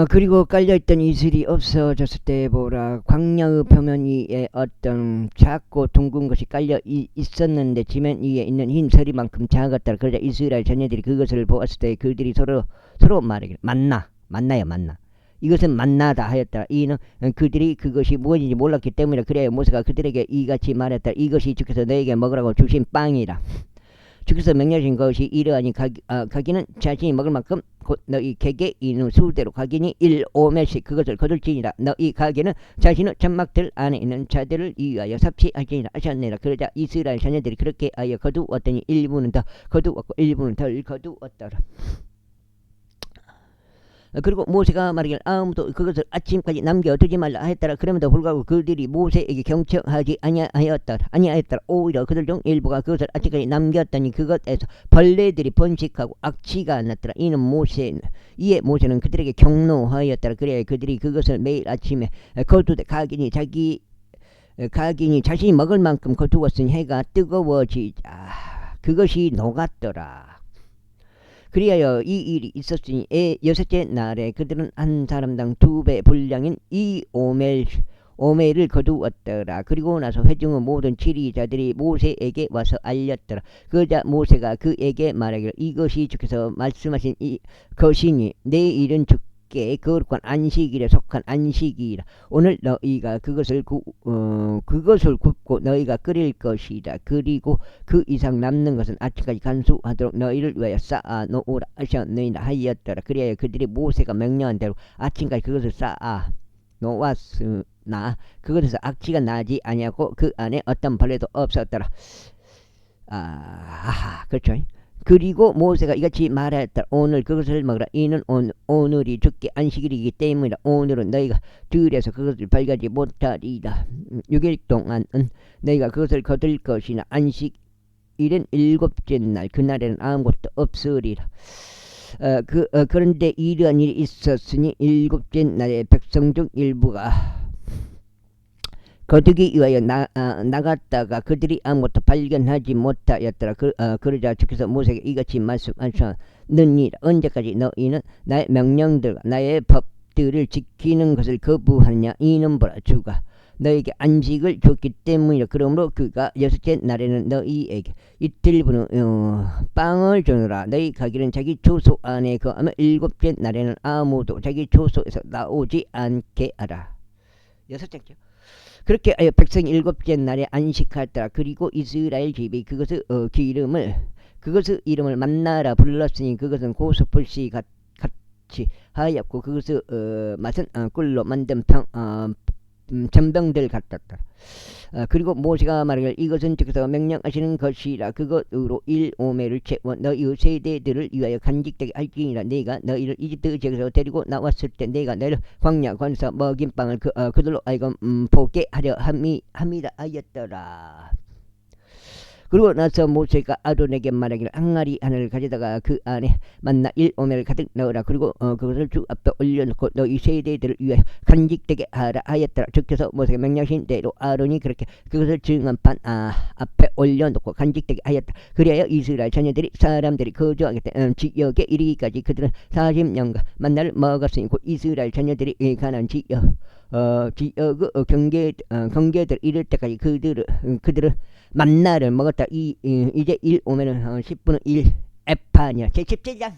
그리고 깔려있던 이슬이 없어졌을 때 보라 광야의 표면 위에 어떤 작고 둥근 것이 깔려 있었는데 지면 위에 있는 흰 서리만큼 작았더라. 그러자 이스라엘 자녀들이 그것을 보았을 때 그들이 서로 말하기를 만나요. 이것은 만나다 하였다. 이는 그들이 그것이 무엇인지 몰랐기 때문이라. 그래야 모세가 그들에게 이같이 말했다. 이것이 주께서 너에게 먹으라고 주신 빵이라. 주께서 명령하신 것이 이러하니 가기는 자신이 먹을 만큼 곧 너희 객에 있는 수대로 가기니 1오멜씩 그것을 거둘지니라. 너희 가게는 자신의 장막들 안에 있는 자들을 위하여 삽시할지니라 하셨느니라. 그러자 이스라엘 자녀들이 그렇게 하여 거두었더니 일부는 더 거두었고 일부는 덜 거두었더라. 그리고 모세가 말하길 아무도 그것을 아침까지 남겨두지 말라 했더라. 그럼에도 불구하고 그들이 모세에게 경청하지 아니하였더라. 오히려 그들 중 일부가 그것을 아침까지 남겼더니 그것에서 벌레들이 번식하고 악취가 났더라. 이에 모세는 그들에게 경노하였더라. 그래야 그들이 그것을 매일 아침에 거두되 가긴이 자신이 먹을 만큼 거두었으니 해가 뜨거워지자 그것이 녹았더라. 그리하여 이 일이 있었으니 여섯째 날에 그들은 한 사람당 2배 분량인 2오멜을 거두었더라. 그리고 나서 회중의 모든 지리자들이 모세에게 와서 알렸더라. 그러자 모세가 그에게 말하기를 이것이 주께서 말씀하신 것이니 내일은 주께 거룩한 안식일에 속한 안식이라. 오늘 너희가 그것을 굽고 너희가 끓일 것이다. 그리고 그 이상 남는 것은 아침까지 간수하도록 너희를 위하여 쌓아 놓으라 하셨느니라 하였더라. 그리하여 그들이 모세가 명령한 대로 아침까지 그것을 쌓아 놓았으나 그것에서 악취가 나지 아니하고 그 안에 어떤 벌레도 없었더라. 그렇죠. 그리고 모세가 이같이 말하였다. 오늘 그것을 먹으라. 이는 오늘이 주께 안식일이기 때문이라. 오늘은 너희가 들에서 그것을 발견하지 못하리라. 6일 동안은 너희가 그것을 거둘 것이나 안식일은 7째 날 그날에는 아무것도 없으리라. 그런데 이러한 일이 있었으니 7째 날에 백성 중 일부가 거두기 위하여 나갔다가 그들이 아무것도 발견하지 못하였더라. 그러자 주께서 모세에게 이같이 말씀하셨느니라. 언제까지 너희는 나의 명령들과 나의 법들을 지키는 것을 거부하느냐. 이는 보라 주가 너희에게 안식을 줬기 때문이라. 그러므로 그가 6째 날에는 너희에게 이틀분의 빵을 주노라. 너희 가기는 자기 초소 안에 거하며 7째 날에는 아무도 자기 초소에서 나오지 않게 하라. 6째죠. 그렇게 하여 백성이 7째 날에 안식하였더라. 그리고 이스라엘 집이 그것의 이름을 만나라 불렀으니 그것은 고수불씨 같이 하였고 그것의 맛은 꿀로 만든 전병들 같았더라. 그리고 모세가 말하기를 이것은 주께서 명령하시는 것이라. 그것으로 1오멜을 채워 너희의 세대들을 위하여 간직되게 할지니라. 내가 너희를 이집트 지역에서 데리고 나왔을 때 내가 너희를 광야 관에서 먹인 빵을 그들로 하여금 보게 하려 함이라 하였더라. 그리고 나서 모세가 아론에게 말하기를 항아리 하나를 가져다가 그 안에 만나 1오멜을 가득 넣으라. 그리고 그것을 주 앞에 올려놓고 너희 세대들을 위하여 간직되게 하라 하였더라. 주께서 모세가 명령하신 대로 아론이 그렇게 그것을 증언판 앞에 올려놓고 간직되게 하였다. 그리하여 이스라엘 자녀들이 사람들이 거주하겠다 지역에 이르기까지 그들은 40년간 만나를 먹었으니 곧 이스라엘 자녀들이 가나안 지역의 경계들 이를 때까지 그들은 만나를 먹었다. 이제 1오멜은 10분의 1 에파니라. 제17장.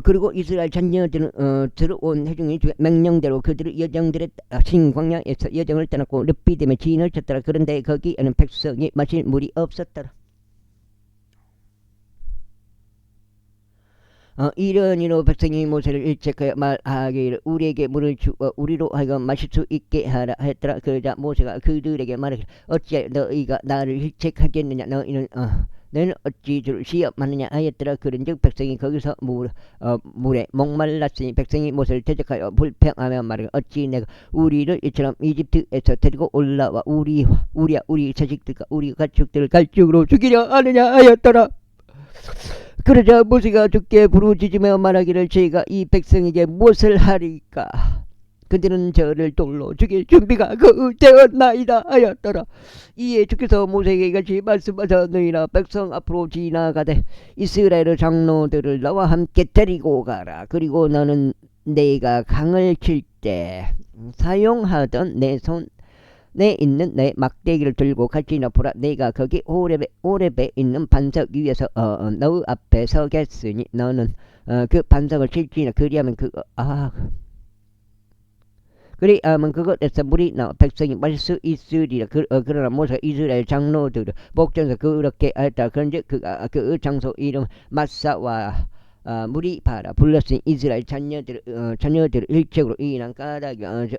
그리고 이스라엘 자녀들은 들어온 회중이 명령대로 그들의 여정들의 신광야에서 여정을 떠났고 르피딤에 진을 쳤더라. 그런데 거기에는 백성이 마실 물이 없었더라. 이런 이로 백성이 모세를 일책하여 말하기를 우리에게 물을 주어 우리로 하여금 마실 수 있게 하라 했더라. 그러자 모세가 그들에게 말하기를 어찌하여 너희가 나를 일책하겠느냐. 너희는 어찌 주를 시험하느냐 하였더라. 그런즉 백성이 거기서 물에 목말랐으니 백성이 모세를 대적하여 불평하며 말하기를 어찌 내가 우리를 이처럼 이집트에서 데리고 올라와 우리 자식들과 우리 가축들을 갈증으로 죽이려 하느냐 하였더라. 그러자 모세가 주께 부르짖으며 말하기를 제가 이 백성에게 무엇을 하리까. 그들은 저를 돌로 죽일 준비가 되었나이다 하였더라. 이에 주께서 모세에게 이같이 말씀하셨느니라. 백성 앞으로 지나가되 이스라엘의 장로들을 너와 함께 데리고 가라. 그리고 너는 내가 강을 칠 때 사용하던 내 있는 내 막대기를 들고 같이 나보라. 내가 거기 호렙에 있는 반석 위에서 너희 앞에 서겠으니 너는 그 반석을 칠지니라. 그리하면 그리하면 그것에서 물이 나와 백성이 마실 수 있으리라. 그러나 모세가 이스라엘 장로들을 목전에서 그렇게 하였다. 그런즉 그 장소 이름 마사와 물이 바라 불렀으니 이스라엘 자녀들 일적으로 인한 까닭이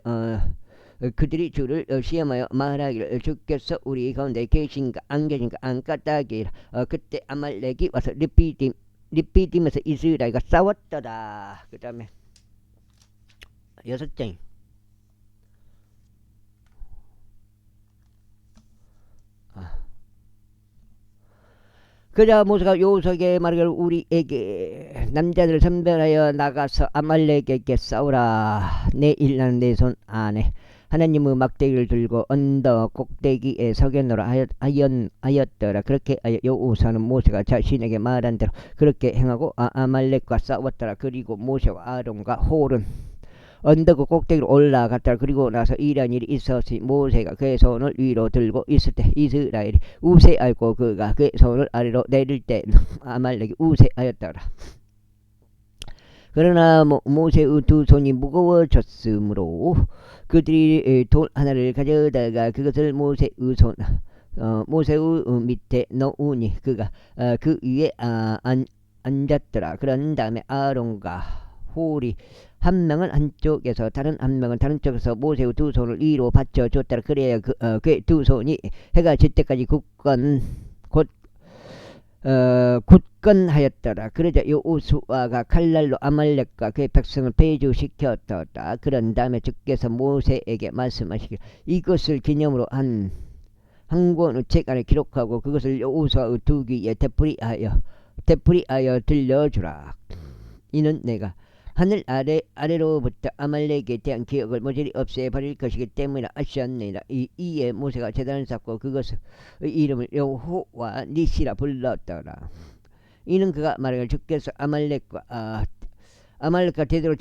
그들이 주를 시험하여 말하기를 주께서 우리 가운데 계신가 안 계신가 안 까닭이라. 그때 아말렉이 와서 르피딤에서 이스라엘과 싸웠더라. 그 다음에 6장. 그자 모세가 여호수아에게 말하기를 우리에게 남자들을 선별하여 나가서 아말렉에게 싸우라. 내일 나는 내 손 안에 하나님의 막대기를 들고 언덕 꼭대기에 서겠노라 하였더라. 그렇게 하여 여호수아는 모세가 자신에게 말한 대로 그렇게 행하고 아말렉과 싸웠더라. 그리고 모세와 아론과 홀은 언덕 꼭대기로 올라갔더라. 그리고 나서 이런 일이 있었으니 모세가 그의 손을 위로 들고 있을 때 이스라엘이 우세하였고 그가 그의 손을 아래로 내릴 때 아말렉이 우세하였더라. 그러나 모세의 두 손이 무거워졌으므로 그들이 돌 하나를 가져다가 그것을 모세의 밑에 넣으니 그가 그 위에 앉았더라. 그런 다음에 아론과 홀이 한 명은 한쪽에서 다른 한 명은 다른 쪽에서 모세의 두 손을 위로 받쳐줬더라. 그래야 그의 두 손이 해가 질 때까지 굳건하였더라. 그러자 여호수아가 칼날로 아말렉과 그의 백성을 배주시켰더라. 그런 다음에 주께서 모세에게 말씀하시길 이것을 기념으로 한 권의 책 안에 기록하고 그것을 여호수아의 두 귀에 되풀이하여 들려주라. 이는 내가 하늘 아래로부터 아말렉에 대한 기억을 모조리 없애버릴 것이기 때문에 하셨느니라. 이에 모세가 제단을 쌓고 그것의 이름을 여호와 니시라 불렀더라. 이는 그가 말하기를 주께서 아말렉과 대대로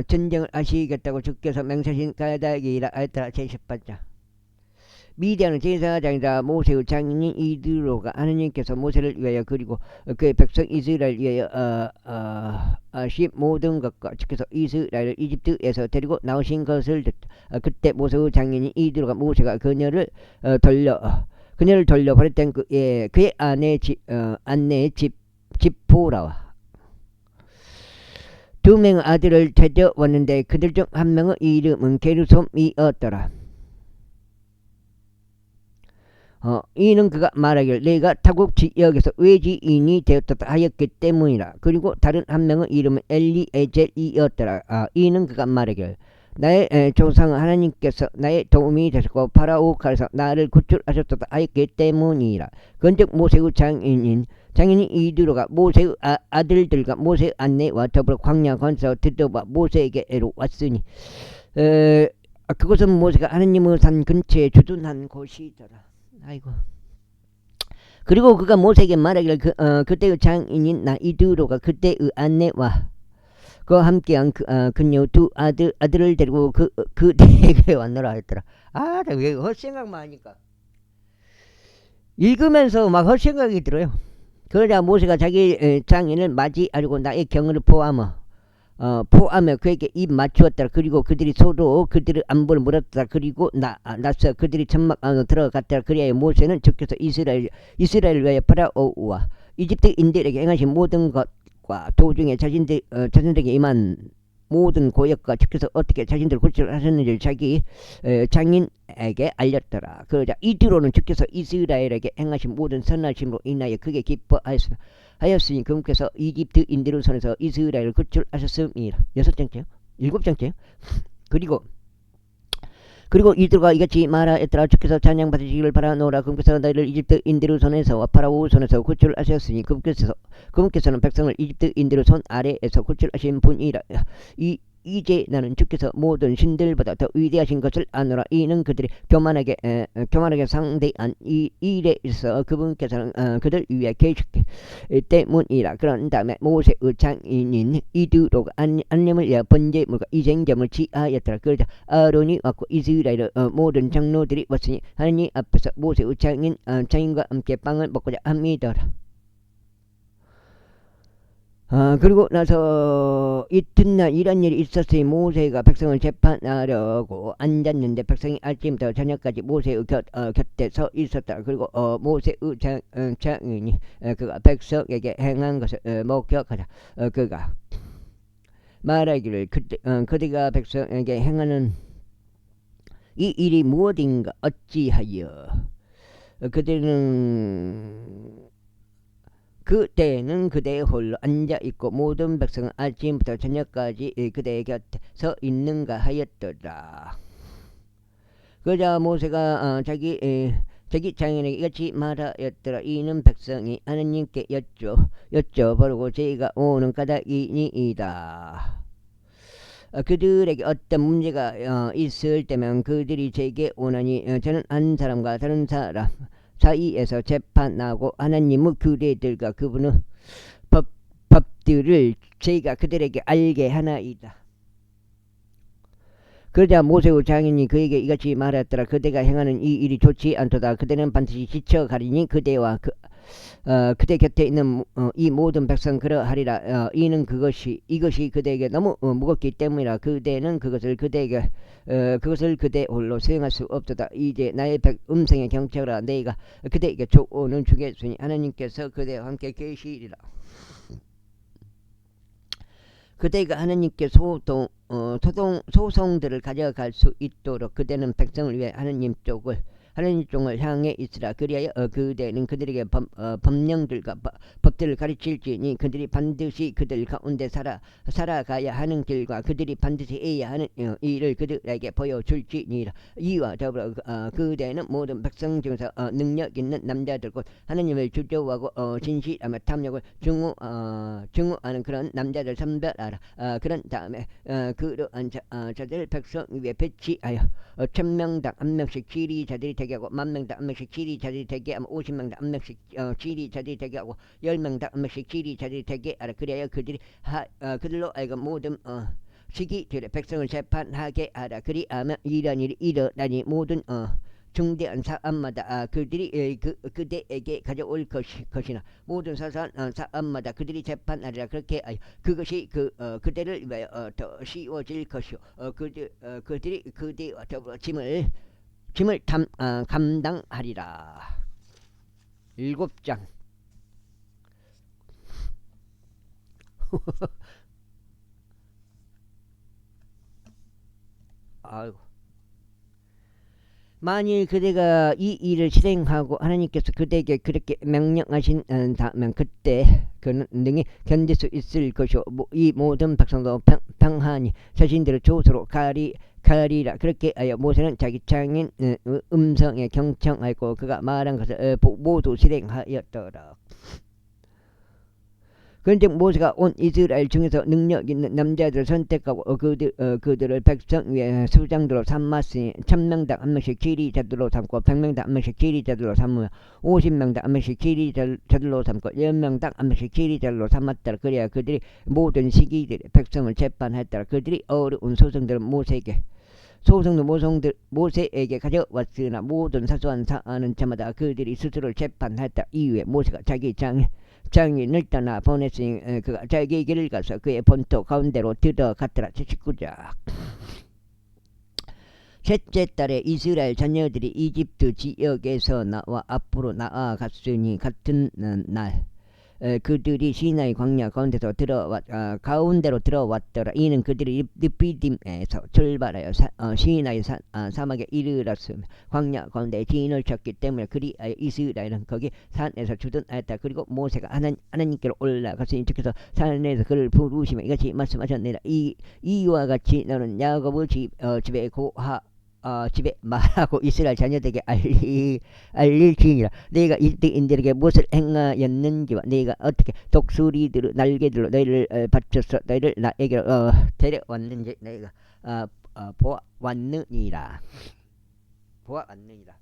전쟁을 하시겠다고 주께서 맹세하신 까닭이라 하였더라. 제18장. 미디안은 제사장이다. 모세의 장인인 이드로가 하느님께서 모세를 위하여 그리고 그의 백성 이스라엘을 위하여 하신 모든 것과 주께서 이스라엘을 이집트에서 데리고 나오신 것을 듣다. 그때 모세의 장인인 이드로가 모세가 그녀를 돌려 버렸던 그의 아내 지포라와 두 명의 아들을 데려왔는데 그들 중 한 명의 이름은 게르솜이었더라. 이는 그가 말하기를 내가 타국 지역에서 외지인이 되었다 하였기 때문이라. 그리고 다른 한 명의 이름은 엘리에젤이었더라. 이는 그가 말하기를 나의 조상 하나님께서 나의 도움이 되셨고 파라오 칼에서 나를 구출하셨다 하였기 때문이라. 그런즉 모세의 장인인 이드로가 모세의 아들들과 모세의 아내와 더불어 광야 건너서 드도바 모세에게로 왔으니 그것은 모세가 하나님의 산 근처에 주둔한 곳이더라. 아이고. 그리고 그가 모세에게 말하기를 그때의 장인인 이드로가 그때의 아내와 그와 함께한 그녀 두 아들을 데리고 그 대교에 왔노라 했더라. 왜 헛생각만 하니까 읽으면서 막 헛생각이 들어요. 그러자 모세가 자기 장인을 맞이하려고 나의 경을 포함해 그에게 입 맞추었더라. 그리고 그들이 서로 그들의 안부를 물었더라. 그리고 나서 그들이 천막 안으로 들어갔더라. 그리하여 모세는 주께서 이스라엘을 위하여 파라오와 이집트인들에게 행하신 모든 것과 도중에 자신들에게 임한 모든 고역과 주께서 어떻게 자신들을 구출하셨는지를 자기 장인에게 알렸더라. 그러자 이드로는 주께서 이스라엘에게 행하신 모든 선하심으로 인하여 크게 기뻐하였으니 그분께서 이집트인들의 손에서 이스라엘을 구출하셨음이라. 6장째요? 7장째요? 그리고 이들과 이같이 말하였더라. 주께서 찬양받으시기를 바라노라. 그분께서 너희를 이집트인들의 손에서와 파라오 손에서 구출하셨으니 그분께서는 백성을 이집트인들의 손 아래에서 구출하신 분이라. 이제 나는 주께서 모든 신들보다 더 위대하신 것을 아노라. 이는 그들이 교만하게 상대한 이 일에 있어 그분께서는 그들 위에 계시기 때문이라. 그런 다음에 모세의 장인인 이드로가 안님을 위하여 번제물과 이생점을 지하였더라. 그러자 아론이 왔고 이스라엘의 모든 장로들이 왔으니 하나님 앞에서 모세의 장인과 함께 빵을 먹고자 합니다라. 그리고 나서 이튿날 이런 일이 있었으니 모세가 백성을 재판하려고 앉았는데 백성이 아침부터 저녁까지 모세의 곁에 서 있었다. 그리고 모세의 장인이 그가 백성에게 행한 것을 목격하자. 그가 말하기를 그대가 백성에게 행하는 이 일이 무엇인가 어찌하여 그때는 그대 홀로 앉아있고 모든 백성은 아침부터 저녁까지 그대 곁에 서 있는가 하였더라. 그러자 모세가 자기 장인에게 이같이 말하였더라. 이는 백성이 하나님께 여쭤보려고 저희가 오는 까닭이니이다. 그들에게 어떤 문제가 있을 때면 그들이 제게 오나니 저는 한 사람과 다른 사람 사이에서 재판하고 하나님의 규례들과 그분의 법들을 저희가 그들에게 알게 하나이다. 그러자 모세의 장인이 그에게 이같이 말하였더라. 그대가 행하는 이 일이 좋지 않도다. 그대는 반드시 지쳐가리니 그대와 그대 곁에 있는 이 모든 백성 그러하리라. 이는 이것이 그대에게 너무 무겁기 때문이라. 그대는 그것을 그대 홀로 수행할 수 없도다. 이제 나의 음성에 경청하라. 내가 그대에게 조언을 주겠으니 하나님께서 그대와 함께 계시리라. 그대가 하나님께 소송들을 가져갈 수 있도록 그대는 백성을 위해 하나님 쪽을 향해 있으라. 그리하여 그대는 그들에게 법령들과 법들을 가르칠지니 그들이 반드시 그들 가운데 살아가야 하는 길과 그들이 반드시 해야 하는 일을 그들에게 보여줄지니라. 이와 더불어 그대는 모든 백성 중에서 능력 있는 남자들 곧 하나님을 두려워하고 진실하며 탐욕을 증오하는 그런 남자들 선별하라. 그런 다음에 그러한 자들 백성 위에 배치하여 1000명당 한 명씩 지리자들이 되게 하고 10,000명당 한 명씩 지리자들이 되게 하면 50명당 한 명씩 지리자들이 되게 하고 10명당 한 명씩 지리자들이 되게 하라. 그래야 그들로 하여금 모든 시기들의 백성을 재판하게 하라. 그리하면 이런 일이 일어나니 모든 중대한 사안마다 그들이 그대에게 가져올 것이나 모든 사소한 사안마다 그들이 재판하리라. 그렇게 그것이 그대를 위하여 더 쉬워질 것이요 그들이 그대와 더불어 짐을 감당하리라. 7장. 아이고. 만일 그대가 이 일을 실행하고 하나님께서 그대에게 그렇게 명령하신다면 그때 그는 능히 견딜 수 있을 것이요 이 모든 백성도 평안히 자신들의 조소로 가리라. 그렇게 하여 모세는 자기 장인 음성에 경청하였고 그가 말한 것을 모두 실행하였더라. 그런데 모세가 온 이스라엘 중에서 능력 있는 남자들을 선택하고 그들을 백성 위에 수장들로 삼았으니 1000명당 한 명씩 지리자들로 삼고 100명당 한 명씩 지리자들로 삼으며 50명당 한 명씩 지리자들로 삼고 10명당 한 명씩 지리자들로 삼았더라. 그래야 그들이 모든 시기들의 백성을 재판했더라. 그들이 어려운 소송들은 모세에게 가져왔으나 모든 사소한 사안은 저마다 그들이 스스로 재판했다. 이후에 모세가 자기 장인을 떠나 보냈으니 그가 자기 길을 가서 그의 본토 가운데로 들어갔더라. 79장. 셋째 달에 이스라엘 자녀들이 이집트 지역에서 나와 앞으로 나아갔으니 같은 날 그들이 시나이 광야 가운데로 들어왔더라. 이는 그들이 르피딤에서 출발하여 시나이 사막에 이르렀으며 광야 가운데 진을 쳤기 때문에 그리하여 이스라엘은 거기 산에서 주둔하였다. 그리고 모세가 하나님께로 올라갔으니 주께서 산에서 그를 부르시며 이같이 말씀하셨느니라. 이와 같이 너는 야곱의 집에 말하고 이스라엘 자녀들에게 알릴지니라. 내가 이들에게 무엇을 행하였는지와 내가 어떻게 독수리들 날개들로 너희를 바쳐서 너희를 나에게로 데려왔는지 내가 보았느니라. 보았느니라.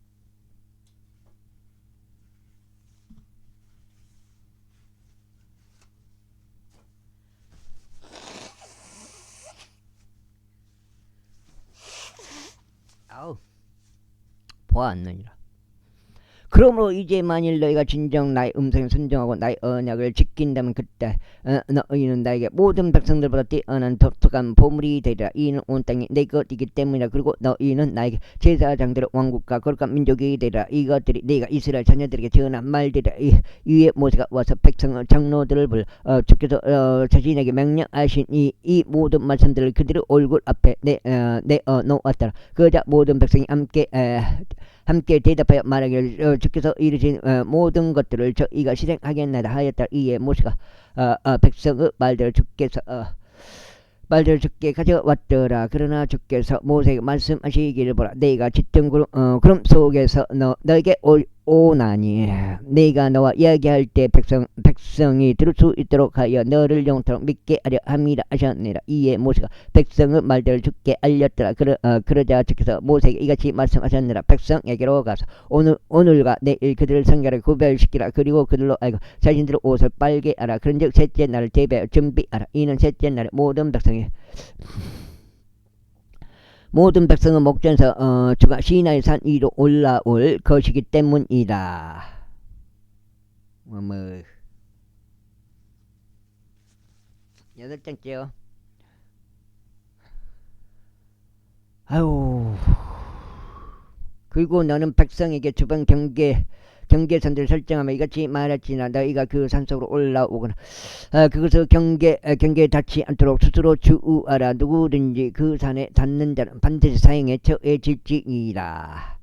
그러므로 이제 만일 너희가 진정 나의 음성에 순종하고 나의 언약을 지킨다면 그때 너희는 나에게 모든 백성들보다 뛰어난 독특한 보물이 되리라. 이는 온 땅이 내 것이기 때문이라. 그리고 너희는 나에게 제사장들의 왕국과 거룩한 민족이 되리라. 이것들이 네가 이스라엘 자녀들에게 전한 말들이라. 이에 모세가 와서 백성의 장로들을 불러 주께서 자신에게 명령하신 이 모든 말씀들을 그들의 얼굴 앞에 놓았더라. 그러자 모든 백성이 함께 대답하여 말하기를 주께서 이르신 모든 것들을 저희가 실행하겠나이다 하였다. 이에 모세가 백성의 말들을 주께 가져왔더라. 그러나 주께서 모세에게 말씀하시기를 보라. 내가 짙은 구름 속에서 너에게 오나니 네가 너와 이야기할 때 백성이 들을 수 있도록 하여 너를 영토록 믿게 하려 함이라 하셨느니라. 이에 모세가 백성의 말들을 주께 알렸더라. 그러자 주께서 모세에게 이같이 말씀하셨느니라. 백성에게로 가서 오늘과 내일 그들을 성결하게 구별시키라. 그리고 그들로 알고 자신들의 옷을 빨게 하라. 그런즉 셋째 날을 대비하여 준비하라. 이는 셋째 날에 모든 백성은 목전에서 주가 시나이 산 위로 올라올 것이기 때문이다. 여덟 번째요. 아유. 그리고 너는 백성에게 주변 경계선들을 설정하며 이같이 말했지나 너희가 그 산속으로 올라오거나 그것을 경계에 닿지 않도록 스스로 주의하라. 누구든지 그 산에 닿는 자는 반드시 사형에 처해질지니라.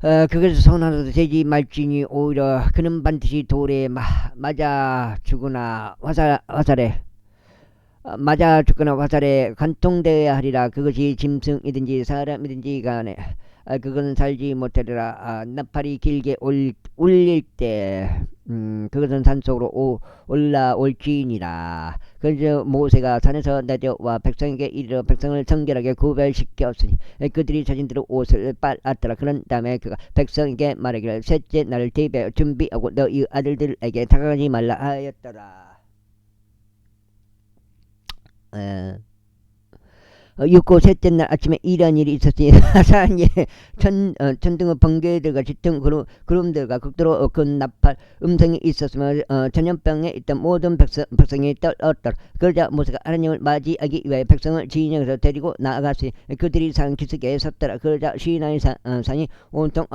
그것을 손 하나도 대지 말지니 오히려 그는 반드시 돌에 맞아 죽거나 화살에 간통되어야 하리라. 그것이 짐승이든지 사람이든지 간에 그것은 살지 못하리라. 나팔이 길게 울릴 때 그것은 산속으로 올라올지니라. 그래서 모세가 산에서 내려와 백성에게 이르러 백성을 성결하게 구별시켰으니 그들이 자신들의 옷을 빨았더라. 그런 다음에 그가 백성에게 말하기를 셋째 날을 대비하여 준비하고 너희 아들들에게 다가가지 말라 하였더라. 6고 셋째 날 아침에 이런 일이 있었으니 사사니에 천등의 번개들과 짙은 구름들과 극도로 큰 나팔 음성이 있었으며 전염병에 있던 모든 백성이 떨었더라. 그러자 모세가 하나님을 맞이하기 위해 백성을 진영에서 데리고 나아갔으니 그들이 산 기슭에 섰더라. 그러자 시나이 산이 온통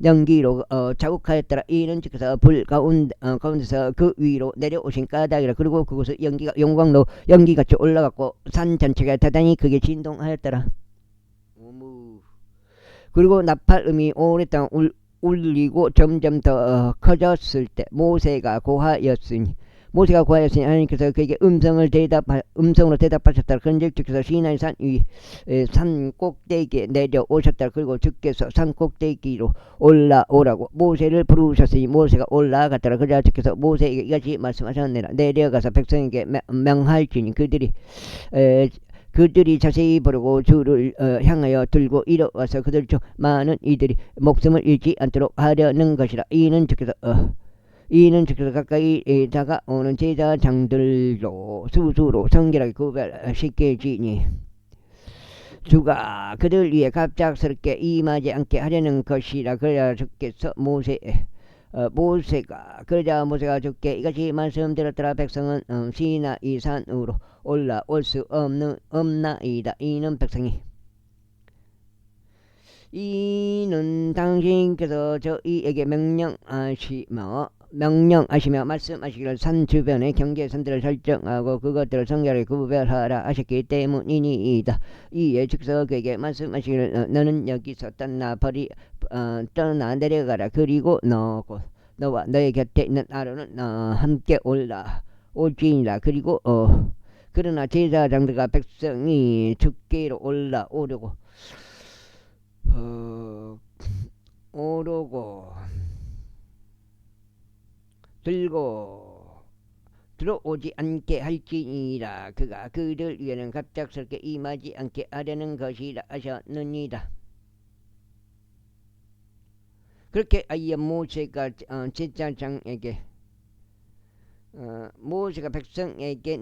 연기로 자국하였더라. 이는 주께서 불 가운데서 그 위로 내려오신 까닭이라. 그리고 그곳에 영광로 연기같이 올라갔고 산 전체가 대단히 크게 진동하였더라. 그리고 나팔음이 오랫동안 울리고 점점 더 커졌을 때 모세가 고하였으니 하나님께서 그에게 음성으로 대답하셨다. 그런즉 주께서 시나이 산 꼭대기에 내려오셨다. 그리고 주께서 산 꼭대기로 올라오라고 모세를 부르셨으니 모세가 올라갔더라. 그러자 주께서 모세에게 이같이 말씀하셨느니라. 내려가서 백성에게 명할지니 그들이 자세히 보려고 주를 향하여 들고 일어와서 그들 중 많은 이들이 목숨을 잃지 않도록 하려는 것이라. 이는 주께서 가까이 다가오는 제사장들로 스스로 성결하게 구별시킬지니 주가 그들 위해 갑작스럽게 임하지 않게 하려는 것이라. 그러자 주께서 그러자 모세가 주께 이같이 말씀드렸더라. 백성은 시나이 산으로 올라올 수 없나이다. 이는 당신께서 저희에게 명령하시며 말씀하시기를 산 주변의 경계선들을 설정하고 그것들을 성결하게 구별하라 하셨기 때문이니이다. 이에 주께서 그에게 말씀하시기를 너는 여기서 떠나 내려가라. 그리고 너와 너의 곁에 있는 아론은 함께 올지니라. 그리고 그러나 제사장들과 백성이 주께로 올라오려고 들고 들어오지 않게 할지니라. 그가 그들 위에는 갑작스럽게 임하지 않게 하려는 것이라 하셨느니라. 그렇게 아예 모세가 제사장에게 모세가 백성에게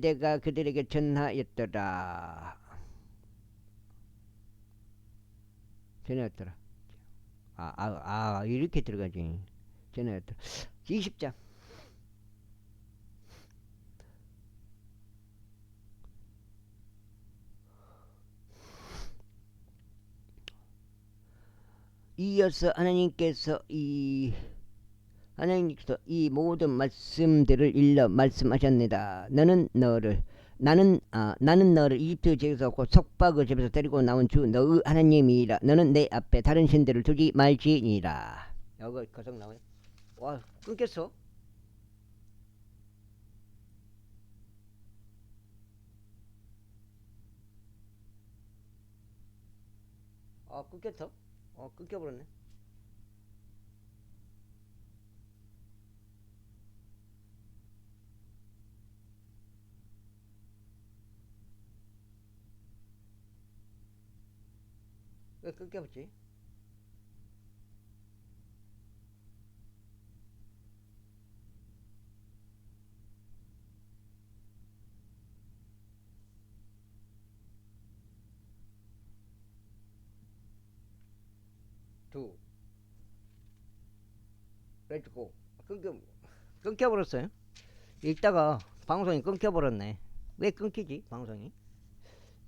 내가 그들에게 전하였더라. 이렇게 들어가지. 전에 20장. 이어서 하나님께서 이 모든 말씀들을 일러 말씀하셨니다. 나는 너를 이집트 제에서 곧 속박의 집에서 데리고 나온 주 너의 하나님이라. 너는 내 앞에 다른 신들을 두지 말지니라. 여기 거성 나와요. 와, 끊겼어. 끊겼어. 끊겨버렸네. 왜 끊겨버지? 그래가지고 끊겨버렸어요. 읽다가 방송이 끊겨버렸네. 왜 끊기지 방송이?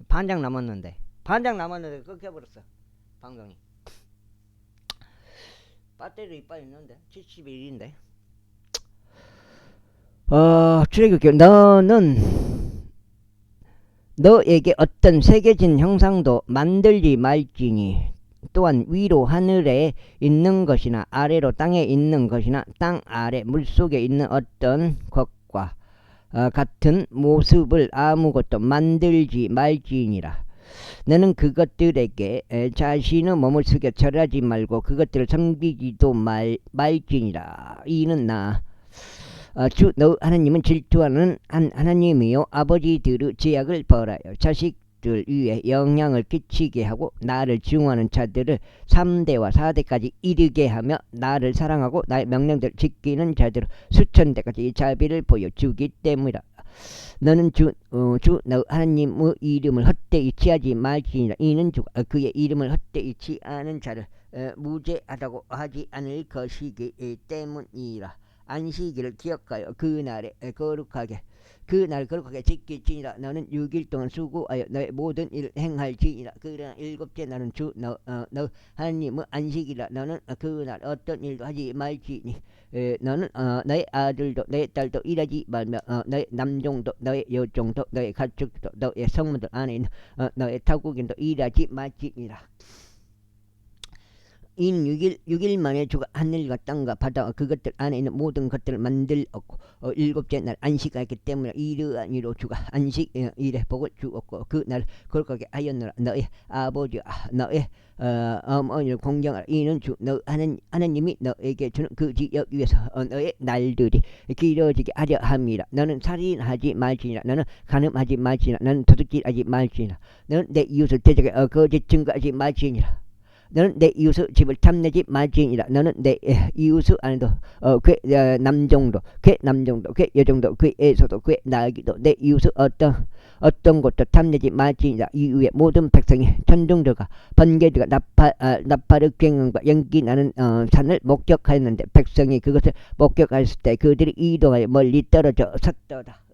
반장 남았는데 끊겨버렸어 방송이. 배터리 이빨 있는데 71인데. 출애굽기 너는 너에게 어떤 새겨진 형상도 만들지 말지니 또한 위로 하늘에 있는 것이나 아래로 땅에 있는 것이나 땅 아래 물속에 있는 어떤 것과 같은 모습을 아무것도 만들지 말지니라. 너는 그것들에게 자신의 몸을 숙여 절하지 말고 그것들을 섬기지도 말지니라. 이는 나 주 너 하나님은 질투하는 한 하나님이요 아버지들의 죄악을 벌하여 자식들 위에 영향을 끼치게 하고 나를 증오하는 자들을 3대와 4대까지 이르게 하며 나를 사랑하고 나의 명령들을 지키는 자들을 수천 대까지 자비를 보여주기 때문이라. 너는 주 너 하나님의 이름을 헛되이 취하지 말지니라. 이는 주가 그의 이름을 헛되이 취하는 자를 무죄하다고 하지 않을 것이기 때문이라. 안식일을 기억하여 그날을 거룩하게 지킬지니라. 너는 6일 동안 수고하여 너의 모든 일을 행할지니라. 그러나 일곱째 날은 주 너 하나님의 안식이라. 너는 그날 어떤 일도 하지 말지니 너는 너의 아들도 너의 딸도 일하지 말며 너의 남종도 너의 여종도 너의 가축도 너의 성문들 안에 있는 너의 타국인도 일하지 말지니라. 인 6일 만에 주가 하늘과 땅과 바다와 그것들 안에 있는 모든 것들을 만들었고 일곱째 날 안식하였기 때문에 이러한 이로 주가 안식일에 복을 주었고 그날 거룩하게 하였노라. 너의 아버지와 너의 어머니를 공경하라. 이는 주 너 하나님이 너에게 주는 그 지역 위에서 너의 날들이 길어지게 하려 함이라. 너는 살인하지 말지니라. 너는 간음하지 말지니라. 너는 도둑질하지 말지니라. 너는 내 이웃을 대적해 거짓 증거하지 말지니라. 너는 내 이웃의 집을 탐내지 말지니라. 너는 내 이웃의 안에도 그의 남종도 그의 남종도 그의 여종도 그의 애소도 그의 나귀도 내 이웃의 어떤 것도 탐내지 말지니라. 이후에 모든 백성이 천둥들과 번개들과 나팔의 괭음과 연기 나는 산을 목격하였는데 백성이 그것을 목격하였을 때 그들이 이동하여 멀리 떨어져 섰더라.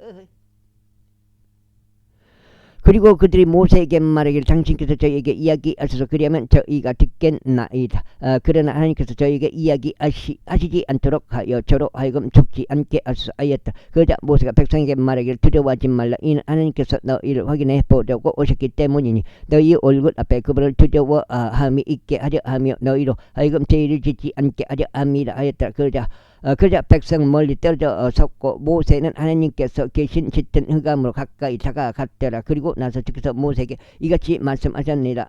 그리고 그들이 모세에게 말하기를 당신께서 저희에게 이야기하셔서 그리하면 저희가 듣겠나이다. 그러나 하나님께서 저희에게 이야기하시지 않도록 하여 저로 하여금 죽지 않게 하소서 하였다. 그러자 모세가 백성에게 말하기를 두려워하지 말라. 이는 하나님께서 너희를 확인해 보려고 오셨기 때문이니 너희 얼굴 앞에 그분을 두려워함이 있게 하려 하며 너희로 하여금 죄를 짓지 않게 하려 함이라 하였다. 그러자 백성 멀리 떨어져 섰고 모세는 하나님께서 계신 짙은 흑암으로 가까이 다가갔더라. 그리고 나서 주께서 모세에게 이같이 말씀하셨느니라.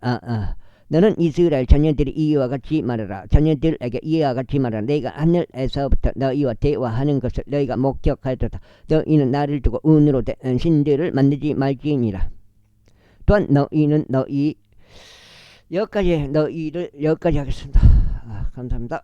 너는 이스라엘 자녀들이 이와 같이 말하라. 자녀들에게 이와 같이 말하라. 내가 하늘에서부터 너희와 대화하는 것을 너희가 목격하였도다. 너희는 나를 두고 은으로 된 신들을 만들지 말지니라. 또한 너희는 여기까지 하겠습니다. 감사합니다.